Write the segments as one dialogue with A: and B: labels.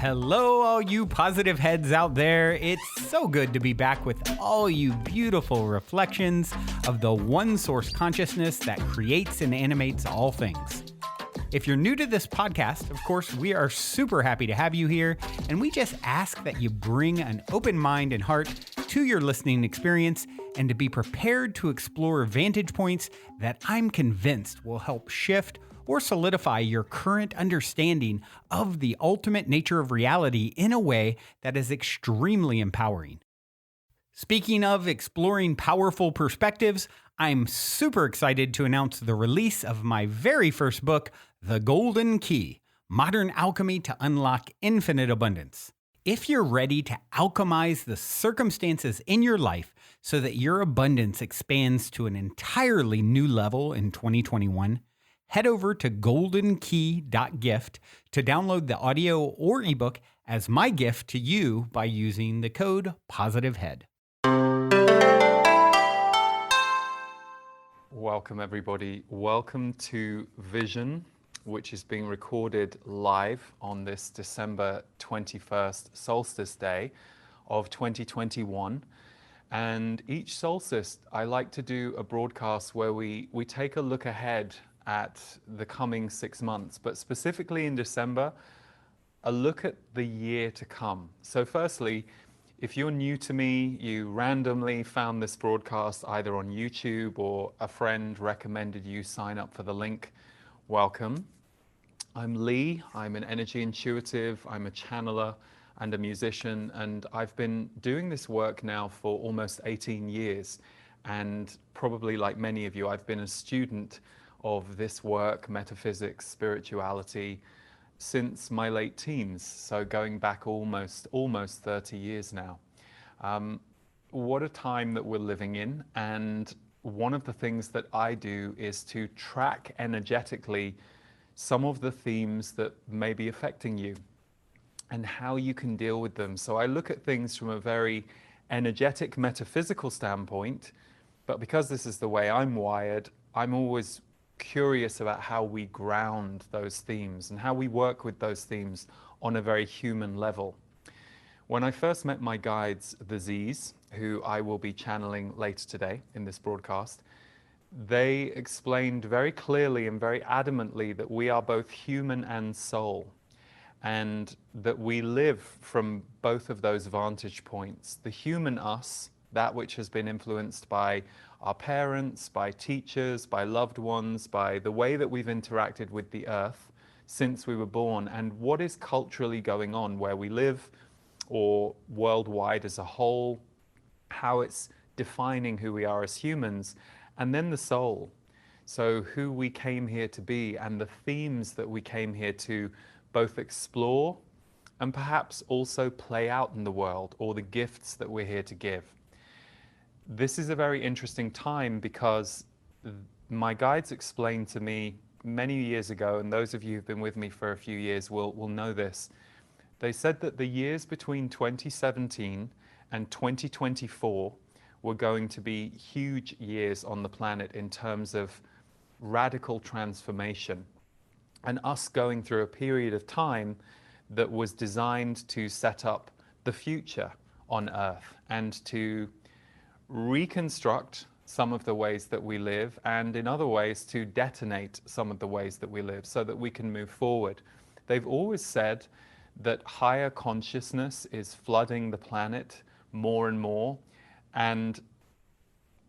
A: Hello, all you positive heads out there. It's so good to be back with all you beautiful reflections of the one source consciousness that creates and animates all things. If you're new to this podcast, of course, we are super happy to have you here, and we just ask that you bring an open mind and heart to your listening experience and to be prepared to explore vantage points that I'm convinced will help shift or solidify your current understanding of the ultimate nature of reality in a way that is extremely empowering. Speaking of exploring powerful perspectives, I'm super excited to announce the release of my very first book, The Golden Key: Modern Alchemy to Unlock Infinite Abundance. If you're ready to alchemize the circumstances in your life so that your abundance expands to an entirely new level in 2021, head over to goldenkey.gift to download the audio or ebook as my gift to you by using the code POSITIVEHEAD.
B: Welcome everybody. Welcome to Vision, which is being recorded live on this December 21st solstice day of 2021. And each solstice, I like to do a broadcast where we take a look ahead at the coming 6 months, but specifically in December, a look at the year to come. So firstly, if you're new to me, you randomly found this broadcast either on YouTube or a friend recommended you sign up for the link, welcome. I'm Lee, I'm an energy intuitive, I'm a channeler and a musician, and I've been doing this work now for almost 18 years. And probably like many of you, I've been a student of this work, metaphysics, spirituality, since my late teens, so going back almost 30 years now. What a time that we're living in, and one of the things that I do is to track energetically some of the themes that may be affecting you and how you can deal with them. So I look at things from a very energetic, metaphysical standpoint, but because this is the way I'm wired, I'm always curious about how we ground those themes and how we work with those themes on a very human level. When I first met my guides, the Z's, who I will be channeling later today in this broadcast, they explained very clearly and very adamantly that we are both human and soul, and that we live from both of those vantage points. The human us, that which has been influenced by our parents, by teachers, by loved ones, by the way that we've interacted with the earth since we were born, and what is culturally going on where we live or worldwide as a whole, how it's defining who we are as humans, and then the soul. So who we came here to be and the themes that we came here to both explore and perhaps also play out in the world, or the gifts that we're here to give. This is a very interesting time because my guides explained to me many years ago, and those of you who've been with me for a few years will know this. They said that the years between 2017 and 2024 were going to be huge years on the planet in terms of radical transformation, and us going through a period of time that was designed to set up the future on Earth and to reconstruct some of the ways that we live, and in other ways to detonate some of the ways that we live so that we can move forward. They've always said that higher consciousness is flooding the planet more and more, and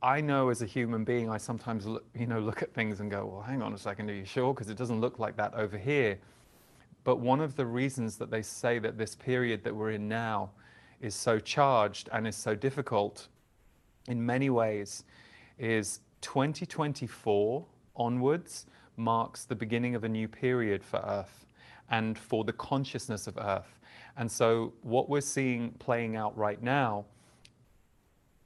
B: I know as a human being, I sometimes look at things and go, well, hang on a second, are you sure? Because it doesn't look like that over here. But one of the reasons that they say that this period that we're in now is so charged and is so difficult in many ways is 2024 onwards marks the beginning of a new period for Earth and for the consciousness of Earth. And so what we're seeing playing out right now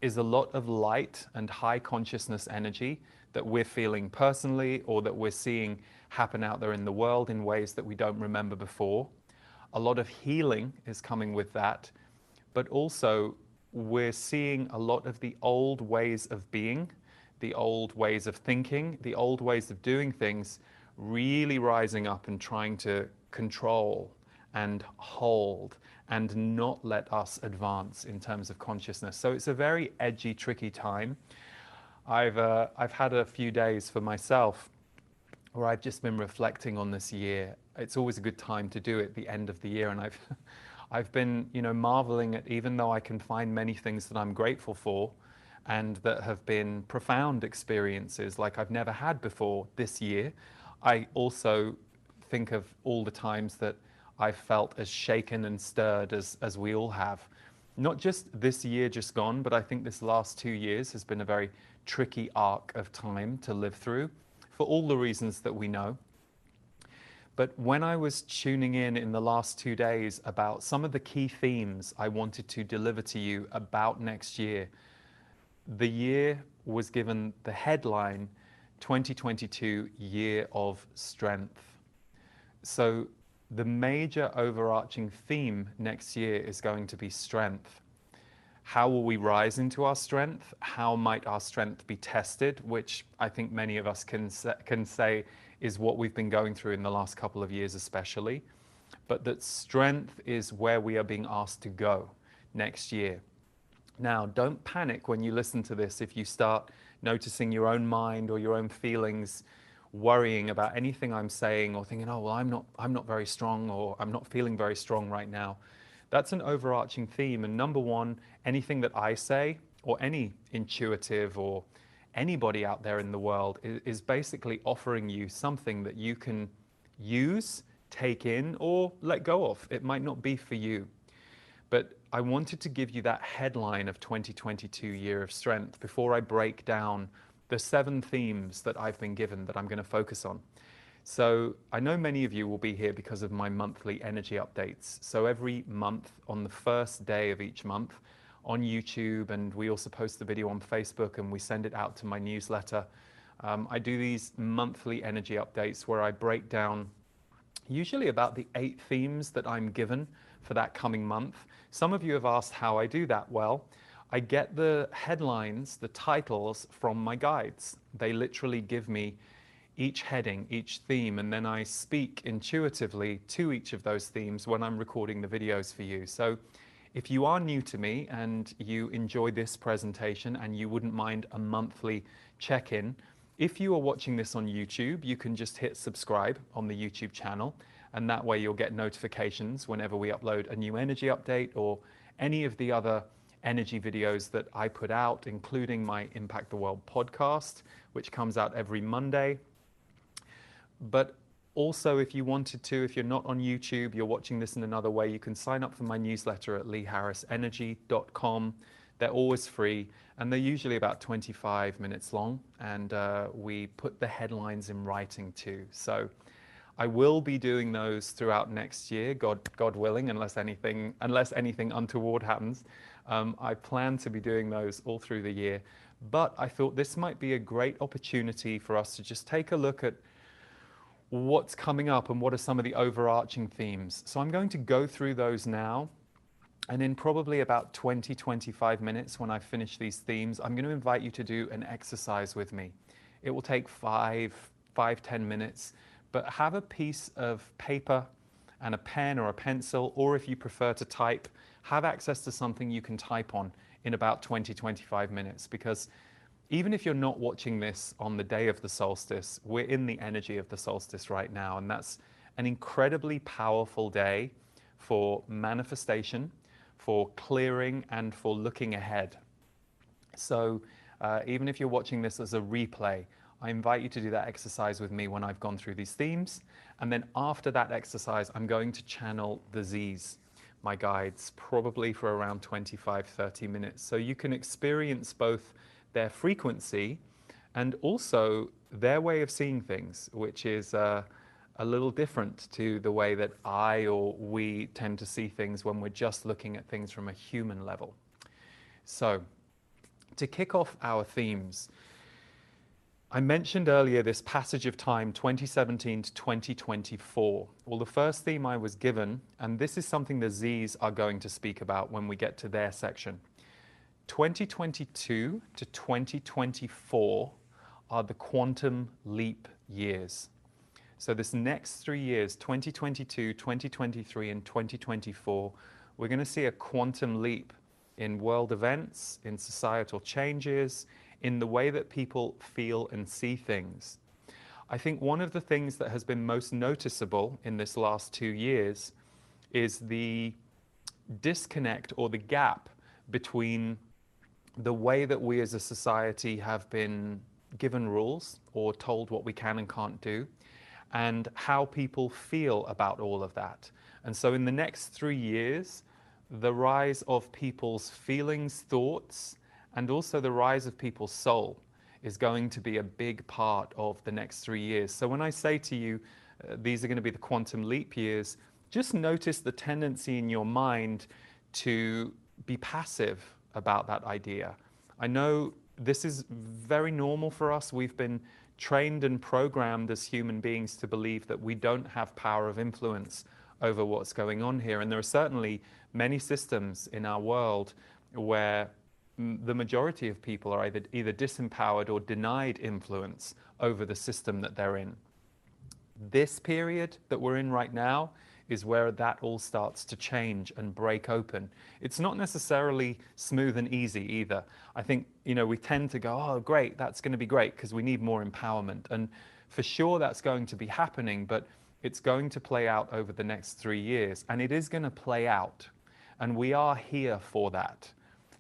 B: is a lot of light and high consciousness energy that we're feeling personally, or that we're seeing happen out there in the world in ways that we don't remember before. A lot of healing is coming with that, but also we're seeing a lot of the old ways of being, the old ways of thinking, the old ways of doing things really rising up and trying to control and hold and not let us advance in terms of consciousness. So it's a very edgy, tricky time. I've had a few days for myself where I've just been reflecting on this year. It's always a good time to do it at the end of the year, and I've been, marveling at, even though I can find many things that I'm grateful for and that have been profound experiences like I've never had before this year, I also think of all the times that I've felt as shaken and stirred as we all have. Not just this year just gone, but I think this last 2 years has been a very tricky arc of time to live through for all the reasons that we know. But when I was tuning in the last 2 days about some of the key themes I wanted to deliver to you about next year, the year was given the headline 2022 Year of Strength. So the major overarching theme next year is going to be strength. How will we rise into our strength? How might our strength be tested? Which I think many of us can say is what we've been going through in the last couple of years especially. But that strength is where we are being asked to go next year. Now, don't panic when you listen to this if you start noticing your own mind or your own feelings worrying about anything I'm saying or thinking, oh, well, I'm not very strong, or I'm not feeling very strong right now. That's an overarching theme. And number one, anything that I say or any intuitive or anybody out there in the world is basically offering you something that you can use, take in, or let go of. It might not be for you. But I wanted to give you that headline of 2022 Year of Strength before I break down the 7 themes that I've been given that I'm going to focus on. So I know many of you will be here because of my monthly energy updates. So every month, on the first day of each month, on YouTube, and we also post the video on Facebook and we send it out to my newsletter. I do these monthly energy updates where I break down usually about the 8 themes that I'm given for that coming month. Some of you have asked how I do that. Well, I get the headlines, the titles from my guides. They literally give me each heading, each theme, and then I speak intuitively to each of those themes when I'm recording the videos for you. So if you are new to me and you enjoy this presentation and you wouldn't mind a monthly check-in, if you are watching this on YouTube, you can just hit subscribe on the YouTube channel, and that way you'll get notifications whenever we upload a new energy update or any of the other energy videos that I put out, including my Impact the World podcast, which comes out every Monday. But also, if you wanted to, if you're not on YouTube, you're watching this in another way, you can sign up for my newsletter at leeharrisenergy.com. They're always free, and they're usually about 25 minutes long, and we put the headlines in writing too. So I will be doing those throughout next year, God willing, unless anything untoward happens. I plan to be doing those all through the year, but I thought this might be a great opportunity for us to just take a look at what's coming up and what are some of the overarching themes. So I'm going to go through those now, and in probably about 20-25 minutes when I finish these themes, I'm going to invite you to do an exercise with me. It will take 5-10 minutes, but have a piece of paper and a pen or a pencil, or if you prefer to type, have access to something you can type on in about 20-25 minutes, because even if you're not watching this on the day of the solstice, we're in the energy of the solstice right now, and that's an incredibly powerful day for manifestation, for clearing, and for looking ahead. So even if you're watching this as a replay, I invite you to do that exercise with me when I've gone through these themes. And then after that exercise, I'm going to channel the Z's, my guides, probably for around 25-30 minutes. So you can experience both their frequency and also their way of seeing things, which is a little different to the way that I or we tend to see things when we're just looking at things from a human level. So to kick off our themes, I mentioned earlier this passage of time, 2017 to 2024. Well, the first theme I was given, and this is something the Z's are going to speak about when we get to their section. 2022 to 2024 are the quantum leap years. So this next 3 years, 2022, 2023, and 2024, we're going to see a quantum leap in world events, in societal changes, in the way that people feel and see things. I think one of the things that has been most noticeable in this last 2 years is the disconnect or the gap between the way that we as a society have been given rules or told what we can and can't do, and how people feel about all of that. And so in the next 3 years, the rise of people's feelings, thoughts, and also the rise of people's soul is going to be a big part of the next 3 years. So when I say to you, these are going to be the quantum leap years, just notice the tendency in your mind to be passive about that idea. I know this is very normal for us. We've been trained and programmed as human beings to believe that we don't have power of influence over what's going on here. And there are certainly many systems in our world where the majority of people are either disempowered or denied influence over the system that they're in. This period that we're in right now is where that all starts to change and break open. It's not necessarily smooth and easy either. I think, we tend to go, oh, great, that's going to be great because we need more empowerment. And for sure that's going to be happening, but it's going to play out over the next 3 years. And it is going to play out. And we are here for that.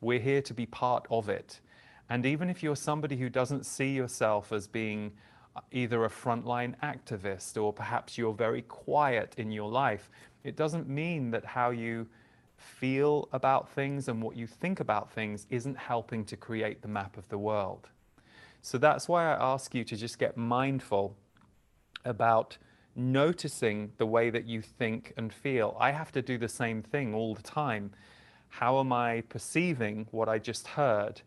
B: We're here to be part of it. And even if you're somebody who doesn't see yourself as being either a frontline activist or perhaps you're very quiet in your life, it doesn't mean that how you feel about things and what you think about things isn't helping to create the map of the world. So that's why I ask you to just get mindful about noticing the way that you think and feel. I have to do the same thing all the time. How am I perceiving what I just heard?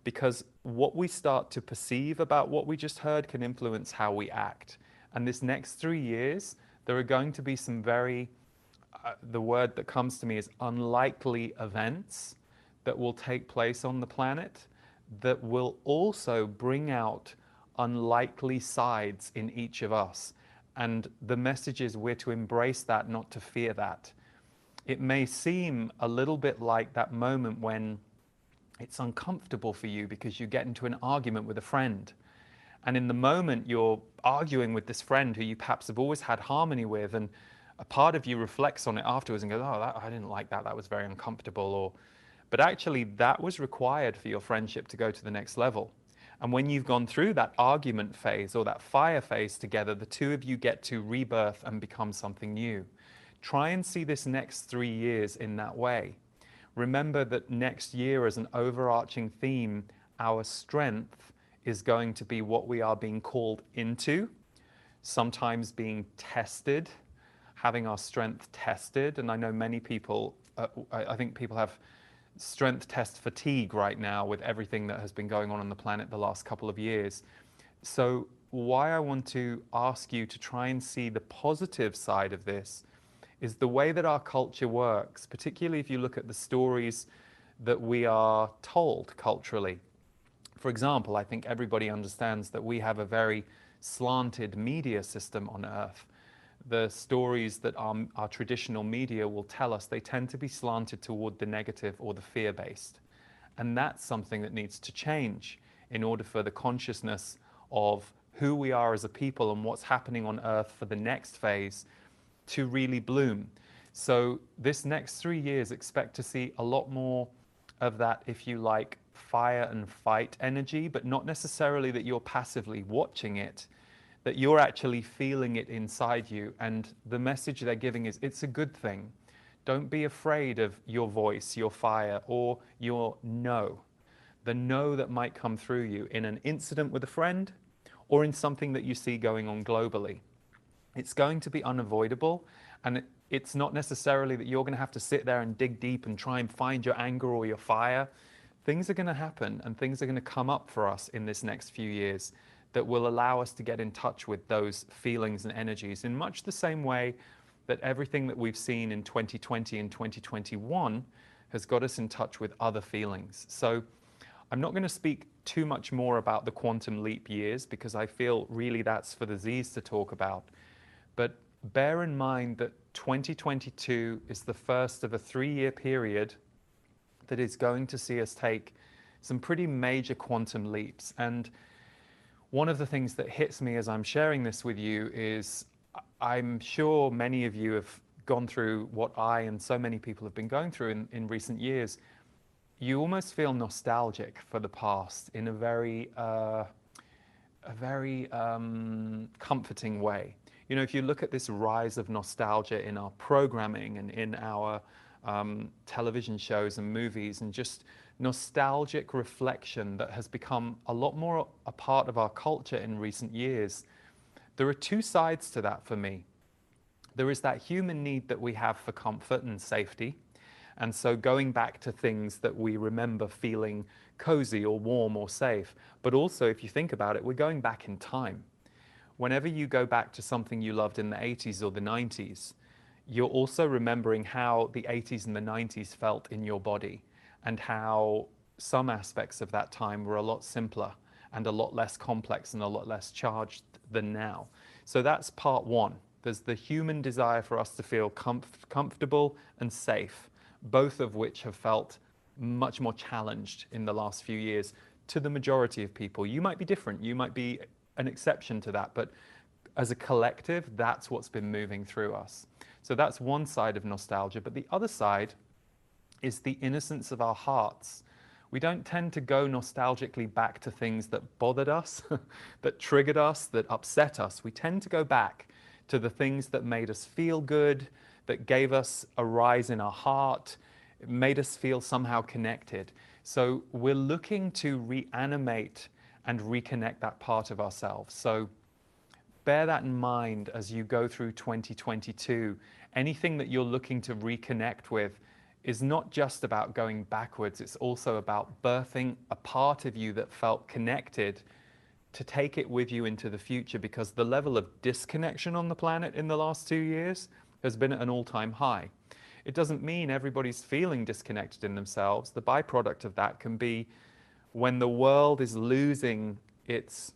B: Because what we start to perceive about what we just heard can influence how we act. And this next 3 years, there are going to be some very, the word that comes to me is unlikely events that will take place on the planet that will also bring out unlikely sides in each of us. And the message is we're to embrace that, not to fear that. It may seem a little bit like that moment when it's uncomfortable for you because you get into an argument with a friend. And in the moment you're arguing with this friend who you perhaps have always had harmony with, and a part of you reflects on it afterwards and goes, oh, I didn't like that, that was very uncomfortable. But actually that was required for your friendship to go to the next level. And when you've gone through that argument phase or that fire phase together, the two of you get to rebirth and become something new. Try and see this next 3 years in that way. Remember that next year as an overarching theme, our strength is going to be what we are being called into, sometimes being tested, having our strength tested. And I know many people, I think people have strength test fatigue right now with everything that has been going on the planet the last couple of years. So why I want to ask you to try and see the positive side of this is the way that our culture works, particularly if you look at the stories that we are told culturally. For example, I think everybody understands that we have a very slanted media system on Earth. The stories that our traditional media will tell us, they tend to be slanted toward the negative or the fear-based. And that's something that needs to change in order for the consciousness of who we are as a people and what's happening on Earth for the next phase to really bloom. So this next 3 years, expect to see a lot more of that, if you like, fire and fight energy, but not necessarily that you're passively watching it, that you're actually feeling it inside you. And the message they're giving is it's a good thing. Don't be afraid of your voice, your fire, or your no. The no that might come through you in an incident with a friend or in something that you see going on globally. It's going to be unavoidable, and it's not necessarily that you're going to have to sit there and dig deep and try and find your anger or your fire. Things are going to happen and things are going to come up for us in this next few years that will allow us to get in touch with those feelings and energies in much the same way that everything that we've seen in 2020 and 2021 has got us in touch with other feelings. So I'm not going to speak too much more about the quantum leap years because I feel really that's for the Z's to talk about. But bear in mind that 2022 is the first of a 3-year period that is going to see us take some pretty major quantum leaps. And one of the things that hits me as I'm sharing this with you is I'm sure many of you have gone through what I and so many people have been going through in recent years. You almost feel nostalgic for the past in a very comforting way. You know, if you look at this rise of nostalgia in our programming and in our television shows and movies, and just nostalgic reflection that has become a lot more a part of our culture in recent years, there are two sides to that for me. There is that human need that we have for comfort and safety. And so going back to things that we remember feeling cozy or warm or safe. But also, if you think about it, we're going back in time. Whenever you go back to something you loved in the 80s or the 90s, you're also remembering how the 80s and the 90s felt in your body, and how some aspects of that time were a lot simpler and a lot less complex and a lot less charged than now. So that's part one. There's the human desire for us to feel comfortable and safe, both of which have felt much more challenged in the last few years to the majority of people. You might be different, you might be an exception to that, but as a collective, that's what's been moving through us. So that's one side of nostalgia, but the other side is the innocence of our hearts. We don't tend to go nostalgically back to things that bothered us, that triggered us, that upset us. We tend to go back to the things that made us feel good, that gave us a rise in our heart, made us feel somehow connected. So we're looking to reanimate and reconnect that part of ourselves. So bear that in mind as you go through 2022. Anything that you're looking to reconnect with is not just about going backwards, it's also about birthing a part of you that felt connected, to take it with you into the future, because the level of disconnection on the planet in the last 2 years has been at an all-time high. It doesn't mean everybody's feeling disconnected in themselves. The byproduct of that can be when the world is losing its,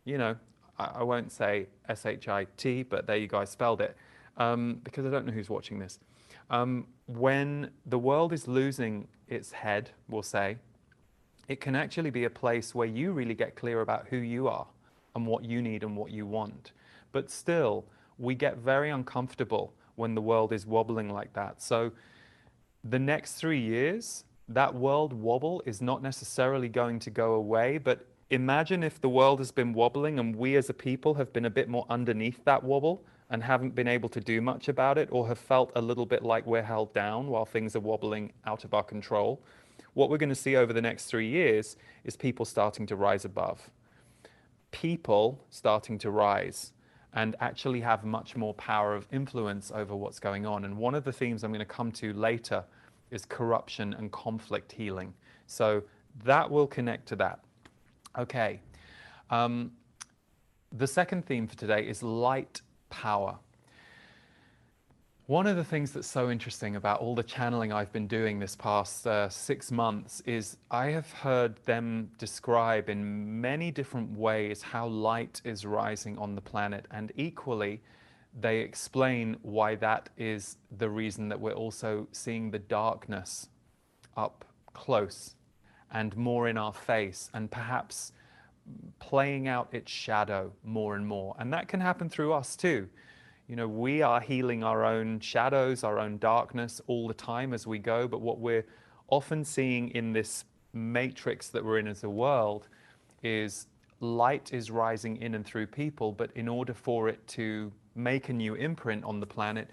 B: you know, I won't say S-H-I-T, but there you go, I spelled it, because I don't know who's watching this. When the world is losing its head, we'll say, it can actually be a place where you really get clear about who you are and what you need and what you want. But still, we get very uncomfortable when the world is wobbling like that. So the next 3 years, that world wobble is not necessarily going to go away, but imagine if the world has been wobbling and we as a people have been a bit more underneath that wobble and haven't been able to do much about it, or have felt a little bit like we're held down while things are wobbling out of our control. What we're going to see over the next 3 years is people starting to rise above. People starting to rise and actually have much more power of influence over what's going on. And one of the themes I'm going to come to later is corruption and conflict healing. So that will connect to that. Okay. The second theme for today is light power. One of the things that's so interesting about all the channeling I've been doing this past 6 months is I have heard them describe in many different ways how light is rising on the planet, and equally they explain why that is the reason that we're also seeing the darkness up close and more in our face, and perhaps playing out its shadow more and more. And that can happen through us too. You know, we are healing our own shadows, our own darkness all the time as we go. But what we're often seeing in this matrix that we're in as a world is light is rising in and through people. But in order for it to make a new imprint on the planet,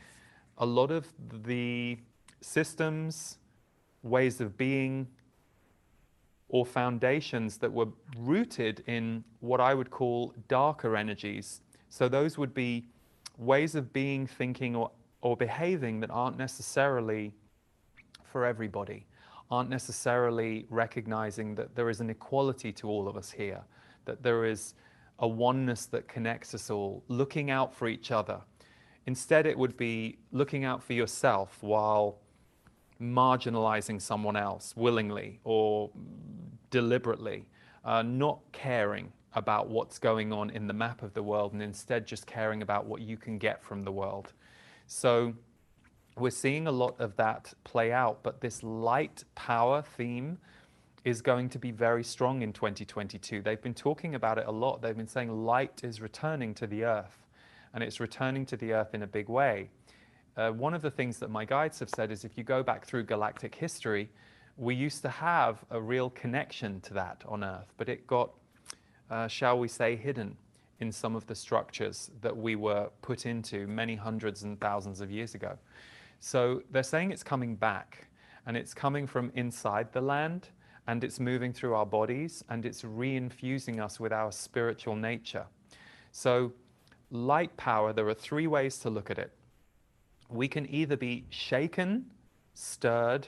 B: a lot of the systems, ways of being, or foundations that were rooted in what I would call darker energies. So those would be ways of being, thinking, or behaving that aren't necessarily for everybody, aren't necessarily recognizing that there is an equality to all of us here, that there is a oneness that connects us all, looking out for each other. Instead, it would be looking out for yourself while marginalizing someone else willingly or deliberately, not caring about what's going on in the map of the world, and instead just caring about what you can get from the world. So we're seeing a lot of that play out, but this light power theme is going to be very strong in 2022. They've been talking about it a lot. They've been saying light is returning to the earth, and it's returning to the earth in a big way. One of the things that my guides have said is if you go back through galactic history, we used to have a real connection to that on earth, but it got, shall we say, hidden in some of the structures that we were put into many hundreds and thousands of years ago. So they're saying it's coming back, and it's coming from inside the land, and it's moving through our bodies, and it's reinfusing us with our spiritual nature. So light power, there are three ways to look at it. We can either be shaken, stirred,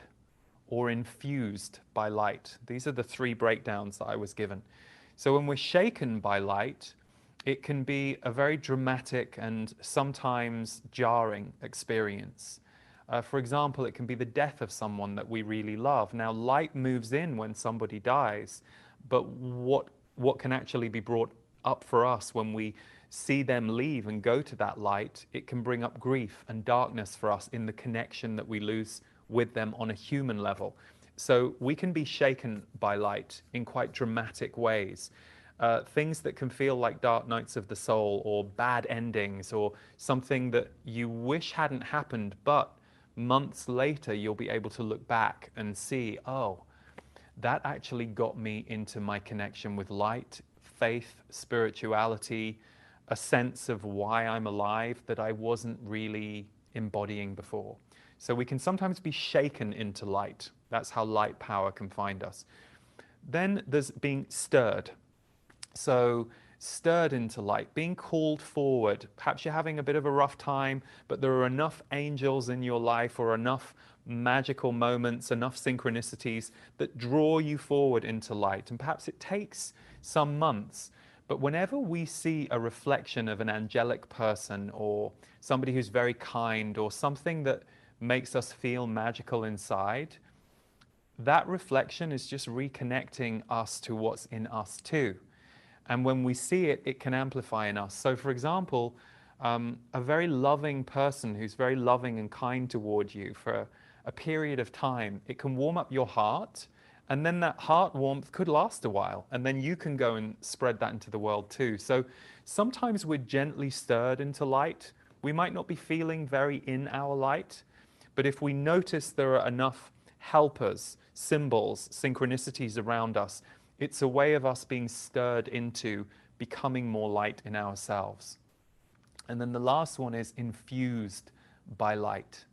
B: or infused by light. These are the three breakdowns that I was given. So when we're shaken by light, it can be a very dramatic and sometimes jarring experience. For example, it can be the death of someone that we really love. Now, light moves in when somebody dies, but what can actually be brought up for us when we see them leave and go to that light, it can bring up grief and darkness for us in the connection that we lose with them on a human level. So we can be shaken by light in quite dramatic ways. Things that can feel like dark nights of the soul, or bad endings, or something that you wish hadn't happened, but months later you'll be able to look back and see, oh, that actually got me into my connection with light, faith, spirituality, a sense of why I'm alive that I wasn't really embodying before. So we can sometimes be shaken into light. That's how light power can find us. Then there's being stirred. So stirred into light, being called forward. Perhaps you're having a bit of a rough time, but there are enough angels in your life, or enough magical moments, enough synchronicities that draw you forward into light. And perhaps it takes some months, but whenever we see a reflection of an angelic person, or somebody who's very kind, or something that makes us feel magical inside, that reflection is just reconnecting us to what's in us too. And when we see it, it can amplify in us. So for example, a very loving person who's very loving and kind toward you for a period of time, it can warm up your heart, and then that heart warmth could last a while, and then you can go and spread that into the world too. So sometimes we're gently stirred into light. We might not be feeling very in our light, but if we notice there are enough helpers, symbols, synchronicities around us, it's a way of us being stirred into becoming more light in ourselves. And then the last one is infused by light.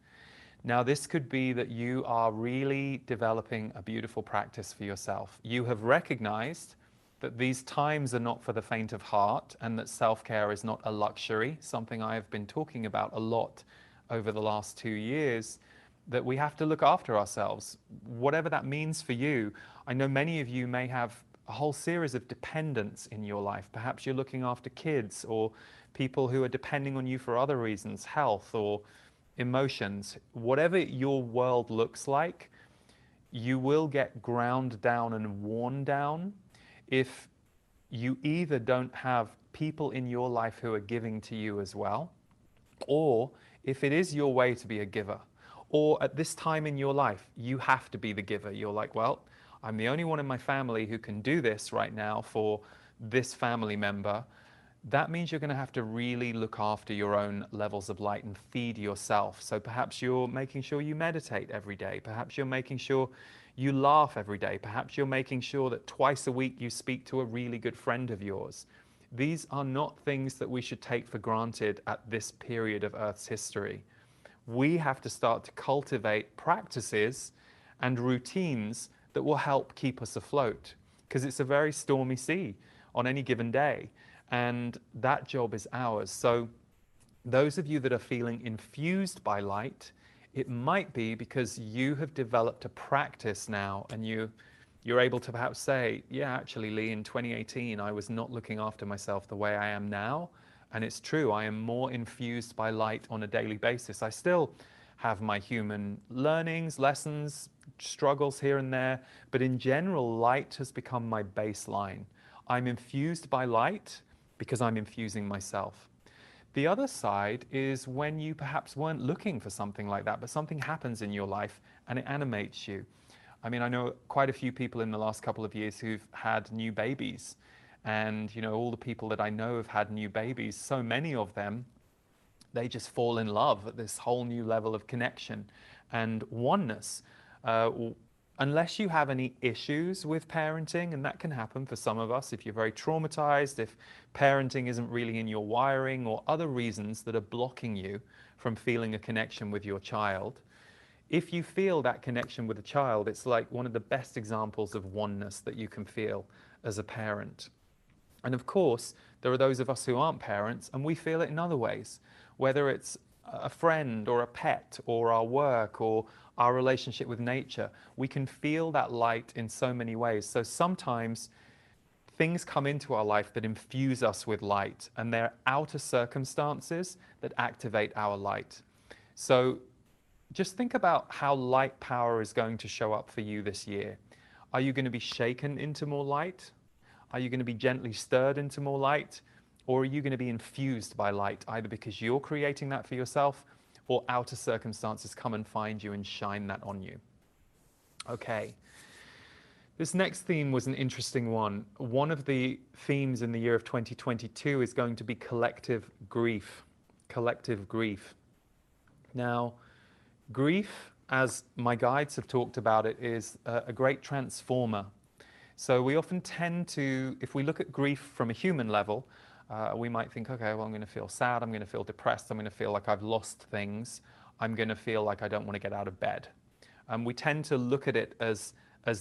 B: Now, this could be that you are really developing a beautiful practice for yourself. You have recognized that these times are not for the faint of heart, and that self-care is not a luxury, something I have been talking about a lot over the last 2 years, that we have to look after ourselves, whatever that means for you. I know many of you may have a whole series of dependents in your life. Perhaps you're looking after kids, or people who are depending on you for other reasons, health or emotions. Whatever your world looks like, you will get ground down and worn down if you either don't have people in your life who are giving to you as well, or if it is your way to be a giver, or at this time in your life, you have to be the giver. You're like, well, I'm the only one in my family who can do this right now for this family member. That means you're going to have to really look after your own levels of light and feed yourself. So perhaps you're making sure you meditate every day. Perhaps you're making sure you laugh every day. Perhaps you're making sure that twice a week you speak to a really good friend of yours. These are not things that we should take for granted at this period of Earth's history. We have to start to cultivate practices and routines that will help keep us afloat, because it's a very stormy sea on any given day, and that job is ours. So those of you that are feeling infused by light, it might be because you have developed a practice now, and you're able to perhaps say, yeah, actually, Lee, in 2018, I was not looking after myself the way I am now. And it's true, I am more infused by light on a daily basis. I still have my human learnings, lessons, struggles here and there, but in general, light has become my baseline. I'm infused by light because I'm infusing myself. The other side is when you perhaps weren't looking for something like that, but something happens in your life and it animates you. I mean, I know quite a few people in the last couple of years who've had new babies. And, you know, all the people that I know have had new babies, so many of them, they just fall in love at this whole new level of connection and oneness. Unless you have any issues with parenting, and that can happen for some of us if you're very traumatized, if parenting isn't really in your wiring or other reasons that are blocking you from feeling a connection with your child. If you feel that connection with a child, it's like one of the best examples of oneness that you can feel as a parent. And of course, there are those of us who aren't parents and we feel it in other ways, whether it's a friend or a pet or our work or our relationship with nature. We can feel that light in so many ways. So sometimes things come into our life that infuse us with light, and they're outer circumstances that activate our light. So just think about how light power is going to show up for you this year. Are you going to be shaken into more light? Are you going to be gently stirred into more light? Or are you going to be infused by light, either because you're creating that for yourself or outer circumstances come and find you and shine that on you? Okay. This next theme was an interesting one. One of the themes in the year of 2022 is going to be collective grief. Collective grief. Now, grief, as my guides have talked about it, is a great transformer. So we often tend to, if we look at grief from a human level, we might think, okay, well, I'm going to feel sad, I'm going to feel depressed, I'm going to feel like I've lost things, I'm going to feel like I don't want to get out of bed. We tend to look at it as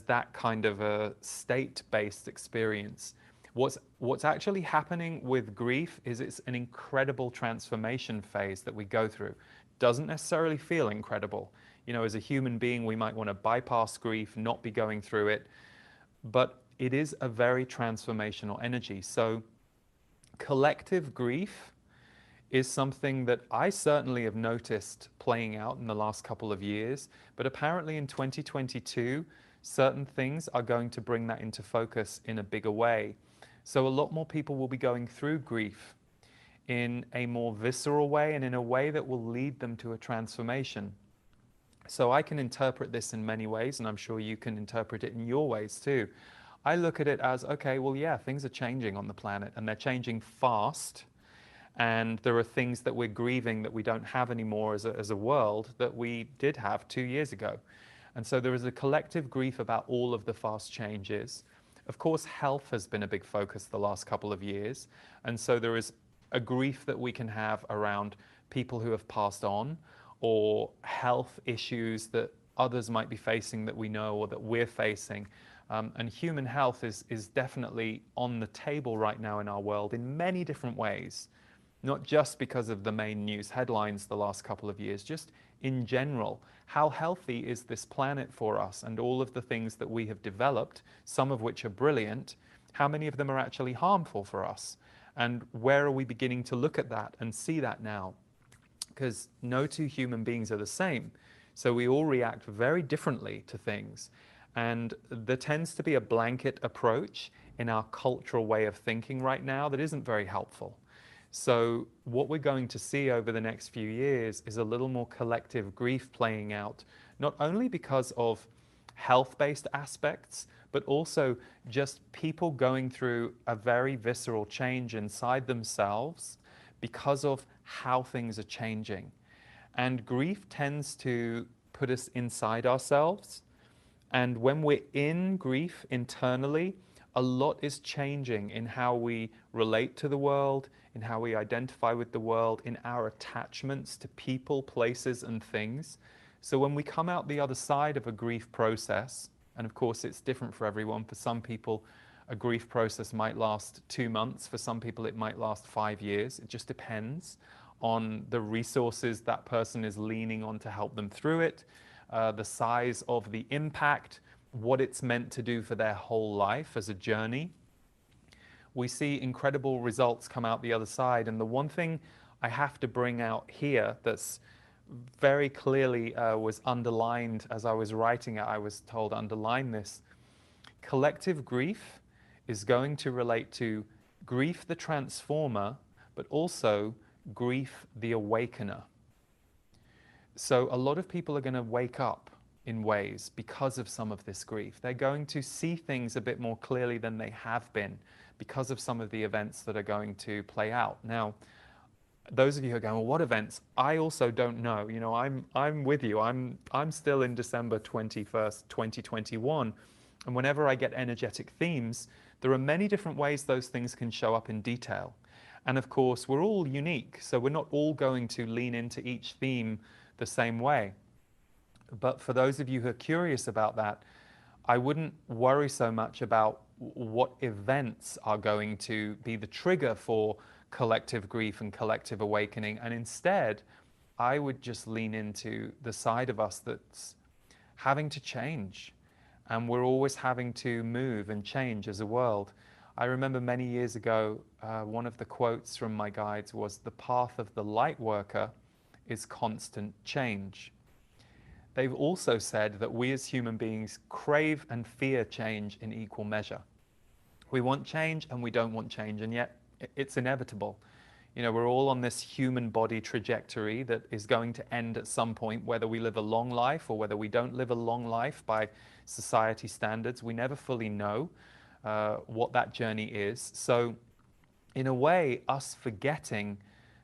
B: that kind of a state-based experience. What's actually happening with grief is it's an incredible transformation phase that we go through. Doesn't necessarily feel incredible. You know, as a human being, we might want to bypass grief, not be going through it, but it is a very transformational energy. So collective grief is something that I certainly have noticed playing out in the last couple of years, but apparently in 2022, certain things are going to bring that into focus in a bigger way. So a lot more people will be going through grief in a more visceral way and in a way that will lead them to a transformation. So I can interpret this in many ways, and I'm sure you can interpret it in your ways too. I look at it as, okay, well, yeah, things are changing on the planet, and they're changing fast. And there are things that we're grieving that we don't have anymore as a world that we did have 2 years ago. And so there is a collective grief about all of the fast changes. Of course, health has been a big focus the last couple of years. And so there is a grief that we can have around people who have passed on, or health issues that others might be facing that we know or that we're facing. And human health is definitely on the table right now in our world in many different ways, not just because of the main news headlines the last couple of years, just in general. How healthy is this planet for us, and all of the things that we have developed, some of which are brilliant, how many of them are actually harmful for us? And where are we beginning to look at that and see that now? Because no two human beings are the same. So we all react very differently to things. And there tends to be a blanket approach in our cultural way of thinking right now that isn't very helpful. So what we're going to see over the next few years is a little more collective grief playing out, not only because of health-based aspects, but also just people going through a very visceral change inside themselves because of how things are changing. And grief tends to put us inside ourselves. And when we're in grief internally, a lot is changing in how we relate to the world, in how we identify with the world, in our attachments to people, places, and things. So when we come out the other side of a grief process, and of course it's different for everyone. For some people, a grief process might last 2 months. For some people, it might last 5 years. It just depends on the resources that person is leaning on to help them through it, the size of the impact, what it's meant to do for their whole life as a journey. We see incredible results come out the other side. And the one thing I have to bring out here that's very clearly was underlined as I was writing it, I was told underline this. Collective grief is going to relate to grief the transformer, but also grief the awakener. So a lot of people are going to wake up in ways because of some of this grief. They're going to see things a bit more clearly than they have been because of some of the events that are going to play out. Now, those of you who are going, well, what events? I also don't know. You know, I'm with you. I'm still in December 21st, 2021. And whenever I get energetic themes, there are many different ways those things can show up in detail. And of course, we're all unique, so we're not all going to lean into each theme the same way. But for those of you who are curious about that, I wouldn't worry so much about what events are going to be the trigger for collective grief and collective awakening. And instead, I would just lean into the side of us that's having to change. And we're always having to move and change as a world. I remember many years ago, one of the quotes from my guides was, "The path of the light worker is constant change." They've also said that we as human beings crave and fear change in equal measure. We want change and we don't want change, and yet it's inevitable. You know, we're all on this human body trajectory that is going to end at some point, whether we live a long life or whether we don't live a long life by society standards. We never fully know what that journey is. So in a way, us forgetting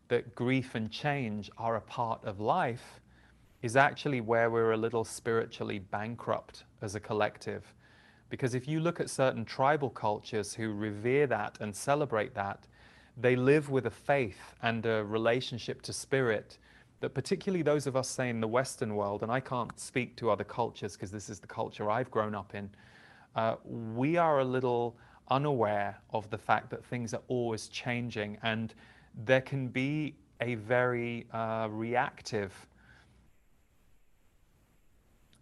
B: that grief and change are a part of life is actually where we're a little spiritually bankrupt as a collective. Because if you look at certain tribal cultures who revere that and celebrate that, they live with a faith and a relationship to spirit that particularly those of us, say, in the Western world, and I can't speak to other cultures because this is the culture I've grown up in, we are a little unaware of the fact that things are always changing, and there can be a very reactive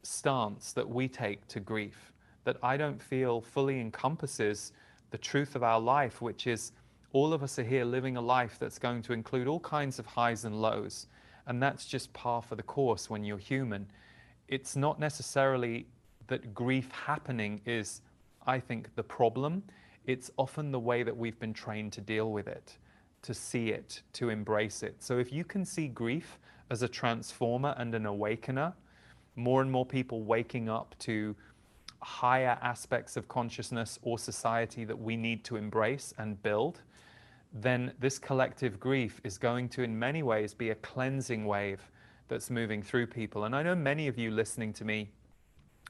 B: stance that we take to grief that I don't feel fully encompasses the truth of our life, which is all of us are here living a life that's going to include all kinds of highs and lows, and that's just par for the course when you're human. It's not necessarily that grief happening is, I think, the problem. It's often the way that we've been trained to deal with it, to see it, to embrace it. So if you can see grief as a transformer and an awakener, more and more people waking up to higher aspects of consciousness or society that we need to embrace and build, then this collective grief is going to, in many ways, be a cleansing wave that's moving through people. And I know many of you listening to me,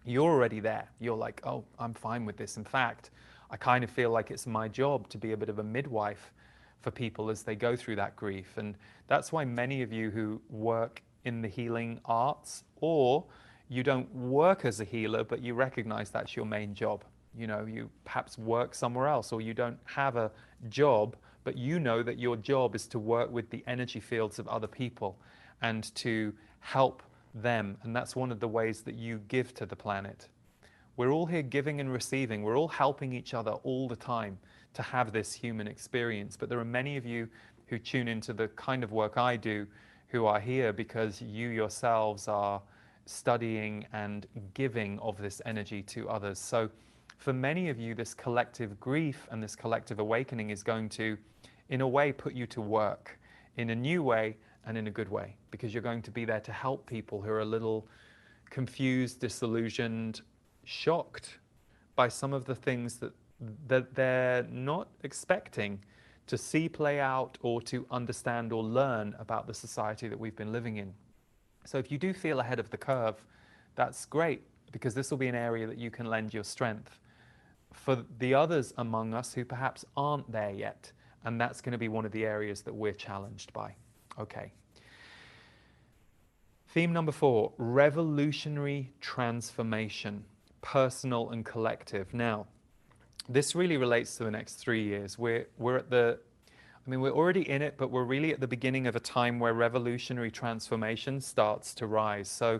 B: you're already there. You're like, oh, I'm fine with this. In fact, I kind of feel like it's my job to be a bit of a midwife for people as they go through that grief. And that's why many of you who work in the healing arts, or you don't work as a healer, but you recognize that's your main job. You know, you perhaps work somewhere else, or you don't have a job, but you know that your job is to work with the energy fields of other people and to help them. And that's one of the ways that you give to the planet. We're all here giving and receiving. We're all helping each other all the time to have this human experience. But there are many of you who tune into the kind of work I do who are here because you yourselves are studying and giving of this energy to others. So for many of you, this collective grief and this collective awakening is going to, in a way, put you to work in a new way and in a good way, because you're going to be there to help people who are a little confused, disillusioned, shocked by some of the things that they're not expecting to see play out or to understand or learn about the society that we've been living in. So if you do feel ahead of the curve, that's great, because this will be an area that you can lend your strength. For the others among us who perhaps aren't there yet, and that's going to be one of the areas that we're challenged by. Okay. Theme number 4, revolutionary transformation, personal and collective. Now, this really relates to the next 3 years. We're already in it, but we're really at the beginning of a time where revolutionary transformation starts to rise. So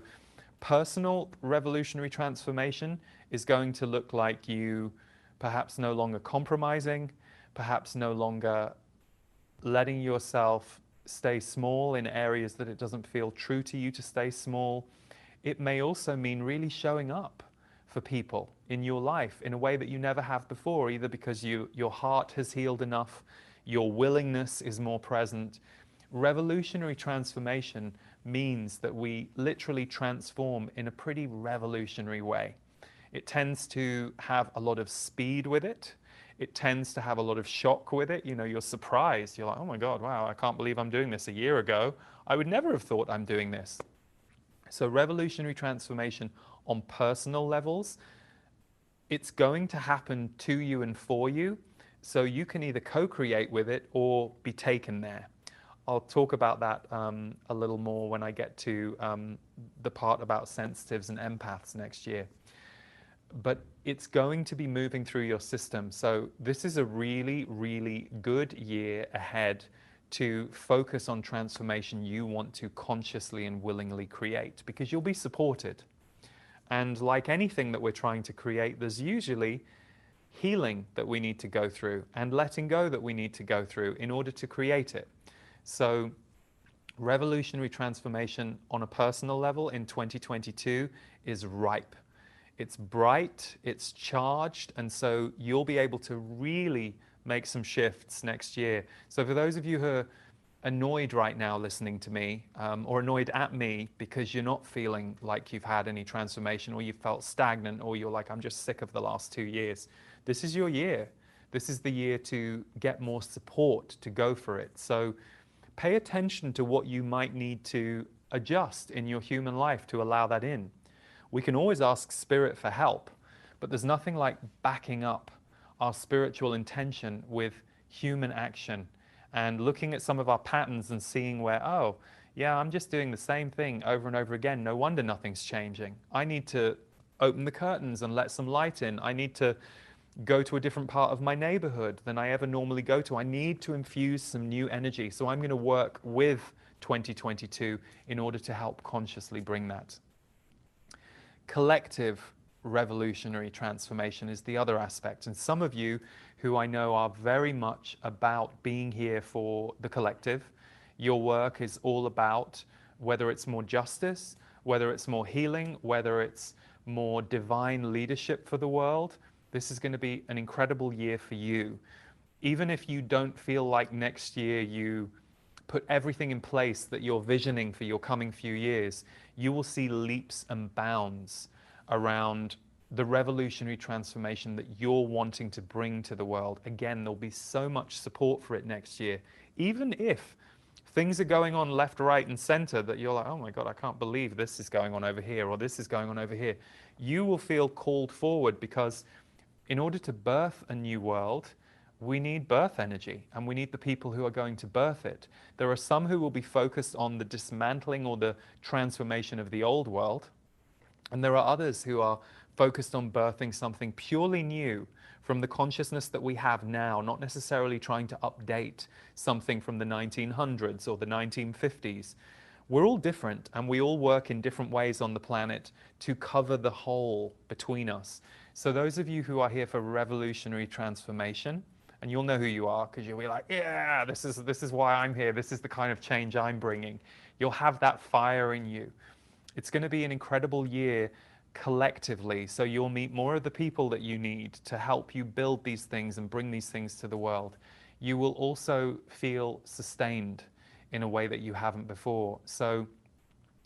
B: personal revolutionary transformation is going to look like you perhaps no longer compromising, perhaps no longer letting yourself stay small in areas that it doesn't feel true to you to stay small. It may also mean really showing up for people in your life in a way that you never have before, either because your heart has healed enough, your willingness is more present. Revolutionary transformation means that we literally transform in a pretty revolutionary way. It tends to have a lot of speed with it. It tends to have a lot of shock with it. You know, you're surprised. You're like, oh my God, wow, I can't believe I'm doing this. A year ago, I would never have thought I'm doing this. So revolutionary transformation on personal levels, it's going to happen to you and for you. So you can either co-create with it or be taken there. I'll talk about that a little more when I get to the part about sensitives and empaths next year. But it's going to be moving through your system. So this is a really, really good year ahead to focus on transformation you want to consciously and willingly create, because you'll be supported. And like anything that we're trying to create, there's usually healing that we need to go through and letting go that we need to go through in order to create it. So revolutionary transformation on a personal level in 2022 is ripe. It's bright, it's charged, and so you'll be able to really make some shifts next year. So for those of you who are annoyed right now listening to me, or annoyed at me because you're not feeling like you've had any transformation, or you felt stagnant, or you're like, I'm just sick of the last 2 years, this is your year. This is the year to get more support, to go for it. So pay attention to what you might need to adjust in your human life to allow that in. We can always ask Spirit for help, but there's nothing like backing up our spiritual intention with human action and looking at some of our patterns and seeing where, oh, yeah, I'm just doing the same thing over and over again. No wonder nothing's changing. I need to open the curtains and let some light in. I need to go to a different part of my neighborhood than I ever normally go to. I need to infuse some new energy. So I'm going to work with 2022 in order to help consciously bring that. Collective revolutionary transformation is the other aspect. And some of you who I know are very much about being here for the collective. Your work is all about whether it's more justice, whether it's more healing, whether it's more divine leadership for the world. This is going to be an incredible year for you. Even if you don't feel like next year you put everything in place that you're visioning for your coming few years, you will see leaps and bounds around the revolutionary transformation that you're wanting to bring to the world. Again, there'll be so much support for it next year. Even if things are going on left, right, and center that you're like, oh my God, I can't believe this is going on over here, or this is going on over here. You will feel called forward, because in order to birth a new world, we need birth energy, and we need the people who are going to birth it. There are some who will be focused on the dismantling or the transformation of the old world, and there are others who are focused on birthing something purely new from the consciousness that we have now, not necessarily trying to update something from the 1900s or the 1950s. We're all different, and we all work in different ways on the planet to cover the whole between us. So those of you who are here for revolutionary transformation, and you'll know who you are because you'll be like, yeah, this is why I'm here. This is the kind of change I'm bringing. You'll have that fire in you. It's going to be an incredible year collectively. So you'll meet more of the people that you need to help you build these things and bring these things to the world. You will also feel sustained in a way that you haven't before. So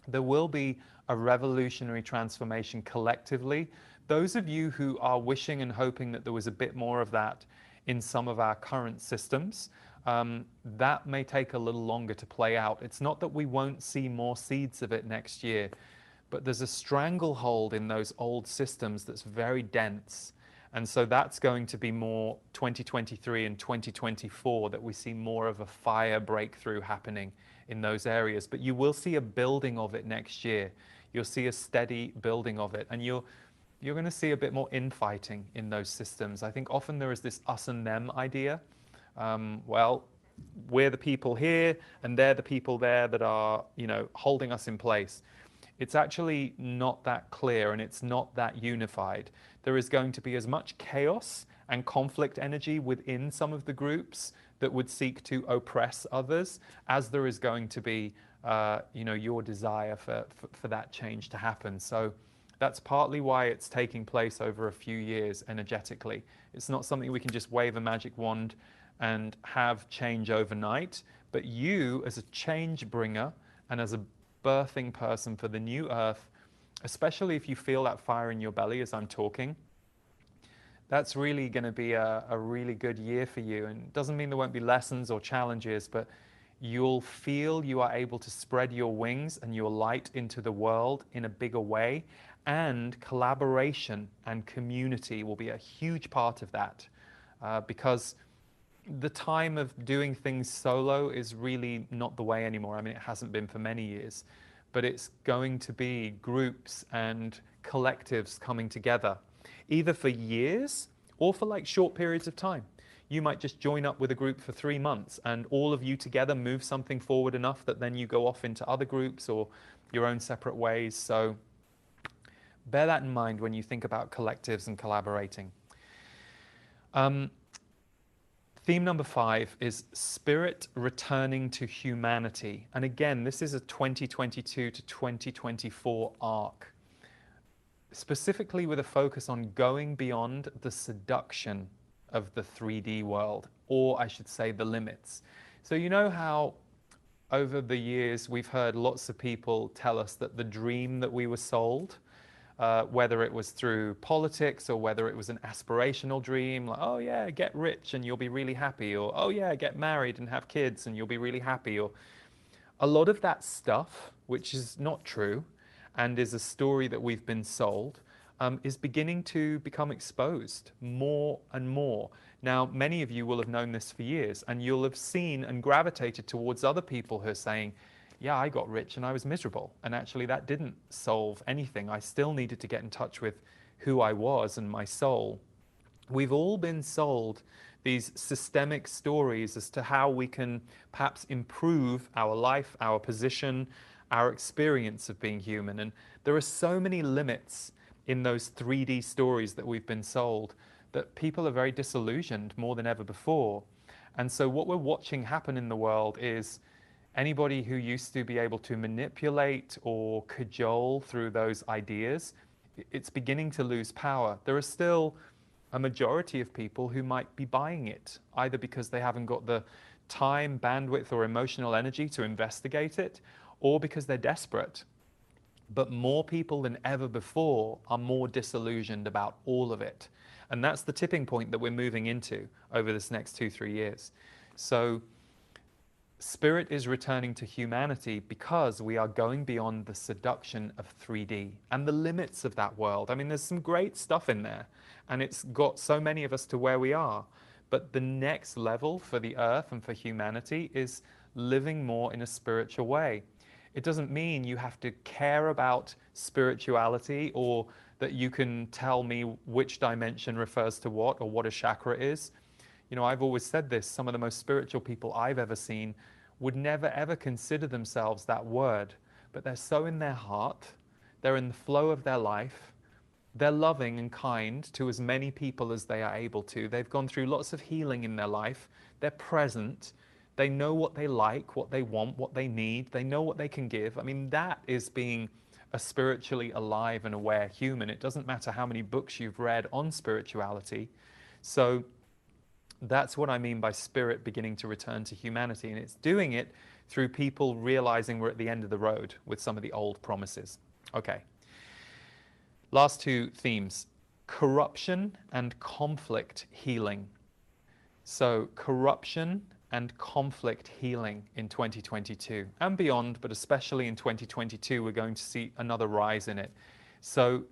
B: there will be a revolutionary transformation collectively. Those of you who are wishing and hoping that there was a bit more of that in some of our current systems, that may take a little longer to play out. It's not that we won't see more seeds of it next year, but there's a stranglehold in those old systems that's very dense. And so that's going to be more 2023 and 2024 that we see more of a fire breakthrough happening in those areas. But you will see a building of it next year. You'll see a steady building of it. And you're going to see a bit more infighting in those systems. I think often there is this us and them idea. Well, we're the people here and they're the people there that are, holding us in place. It's actually not that clear, and it's not that unified. There is going to be as much chaos and conflict energy within some of the groups that would seek to oppress others, as there is going to be, your desire for that change to happen. So That's partly why it's taking place over a few years energetically. It's not something we can just wave a magic wand and have change overnight, but you as a change bringer and as a birthing person for the new earth, especially if you feel that fire in your belly as I'm talking, that's really going to be a really good year for you. And it doesn't mean there won't be lessons or challenges, but you'll feel you are able to spread your wings and your light into the world in a bigger way. And collaboration and community will be a huge part of that, because the time of doing things solo is really not the way anymore. I mean, it hasn't been for many years, but it's going to be groups and collectives coming together, either for years or for like short periods of time. You might just join up with a group for 3 months and all of you together move something forward enough that then you go off into other groups or your own separate ways. So bear that in mind when you think about collectives and collaborating. Theme number 5 is spirit returning to humanity. And again, this is a 2022 to 2024 arc, specifically with a focus on going beyond the seduction of the 3D world, or I should say the limits. So you know how over the years we've heard lots of people tell us that the dream that we were sold, whether it was through politics or whether it was an aspirational dream, like, oh yeah, get rich and you'll be really happy, or oh yeah, get married and have kids and you'll be really happy, or a lot of that stuff, which is not true and is a story that we've been sold, is beginning to become exposed more and more. Now, many of you will have known this for years, and you'll have seen and gravitated towards other people who are saying, yeah, I got rich and I was miserable. And actually that didn't solve anything. I still needed to get in touch with who I was and my soul. We've all been sold these systemic stories as to how we can perhaps improve our life, our position, our experience of being human. And there are so many limits in those 3D stories that we've been sold that people are very disillusioned more than ever before. And so what we're watching happen in the world is anybody who used to be able to manipulate or cajole through those ideas, it's beginning to lose power. There are still a majority of people who might be buying it, either because they haven't got the time, bandwidth, or emotional energy to investigate it, or because they're desperate. But more people than ever before are more disillusioned about all of it. And that's the tipping point that we're moving into over this next 2-3 years. So spirit is returning to humanity because we are going beyond the seduction of 3D and the limits of that world. I mean, there's some great stuff in there, and it's got so many of us to where we are. But the next level for the earth and for humanity is living more in a spiritual way. It doesn't mean you have to care about spirituality or that you can tell me which dimension refers to what or what a chakra is. You know, I've always said this, some of the most spiritual people I've ever seen would never ever consider themselves that word, but they're so in their heart, they're in the flow of their life, they're loving and kind to as many people as they are able to. They've gone through lots of healing in their life, they're present, they know what they like, what they want, what they need, they know what they can give. I mean, that is being a spiritually alive and aware human. It doesn't matter how many books you've read on spirituality. So that's what I mean by spirit beginning to return to humanity. And it's doing it through people realizing we're at the end of the road with some of the old promises. Okay. Last 2 themes, corruption and conflict healing. So corruption and conflict healing in 2022 and beyond, but especially in 2022, we're going to see another rise in it. So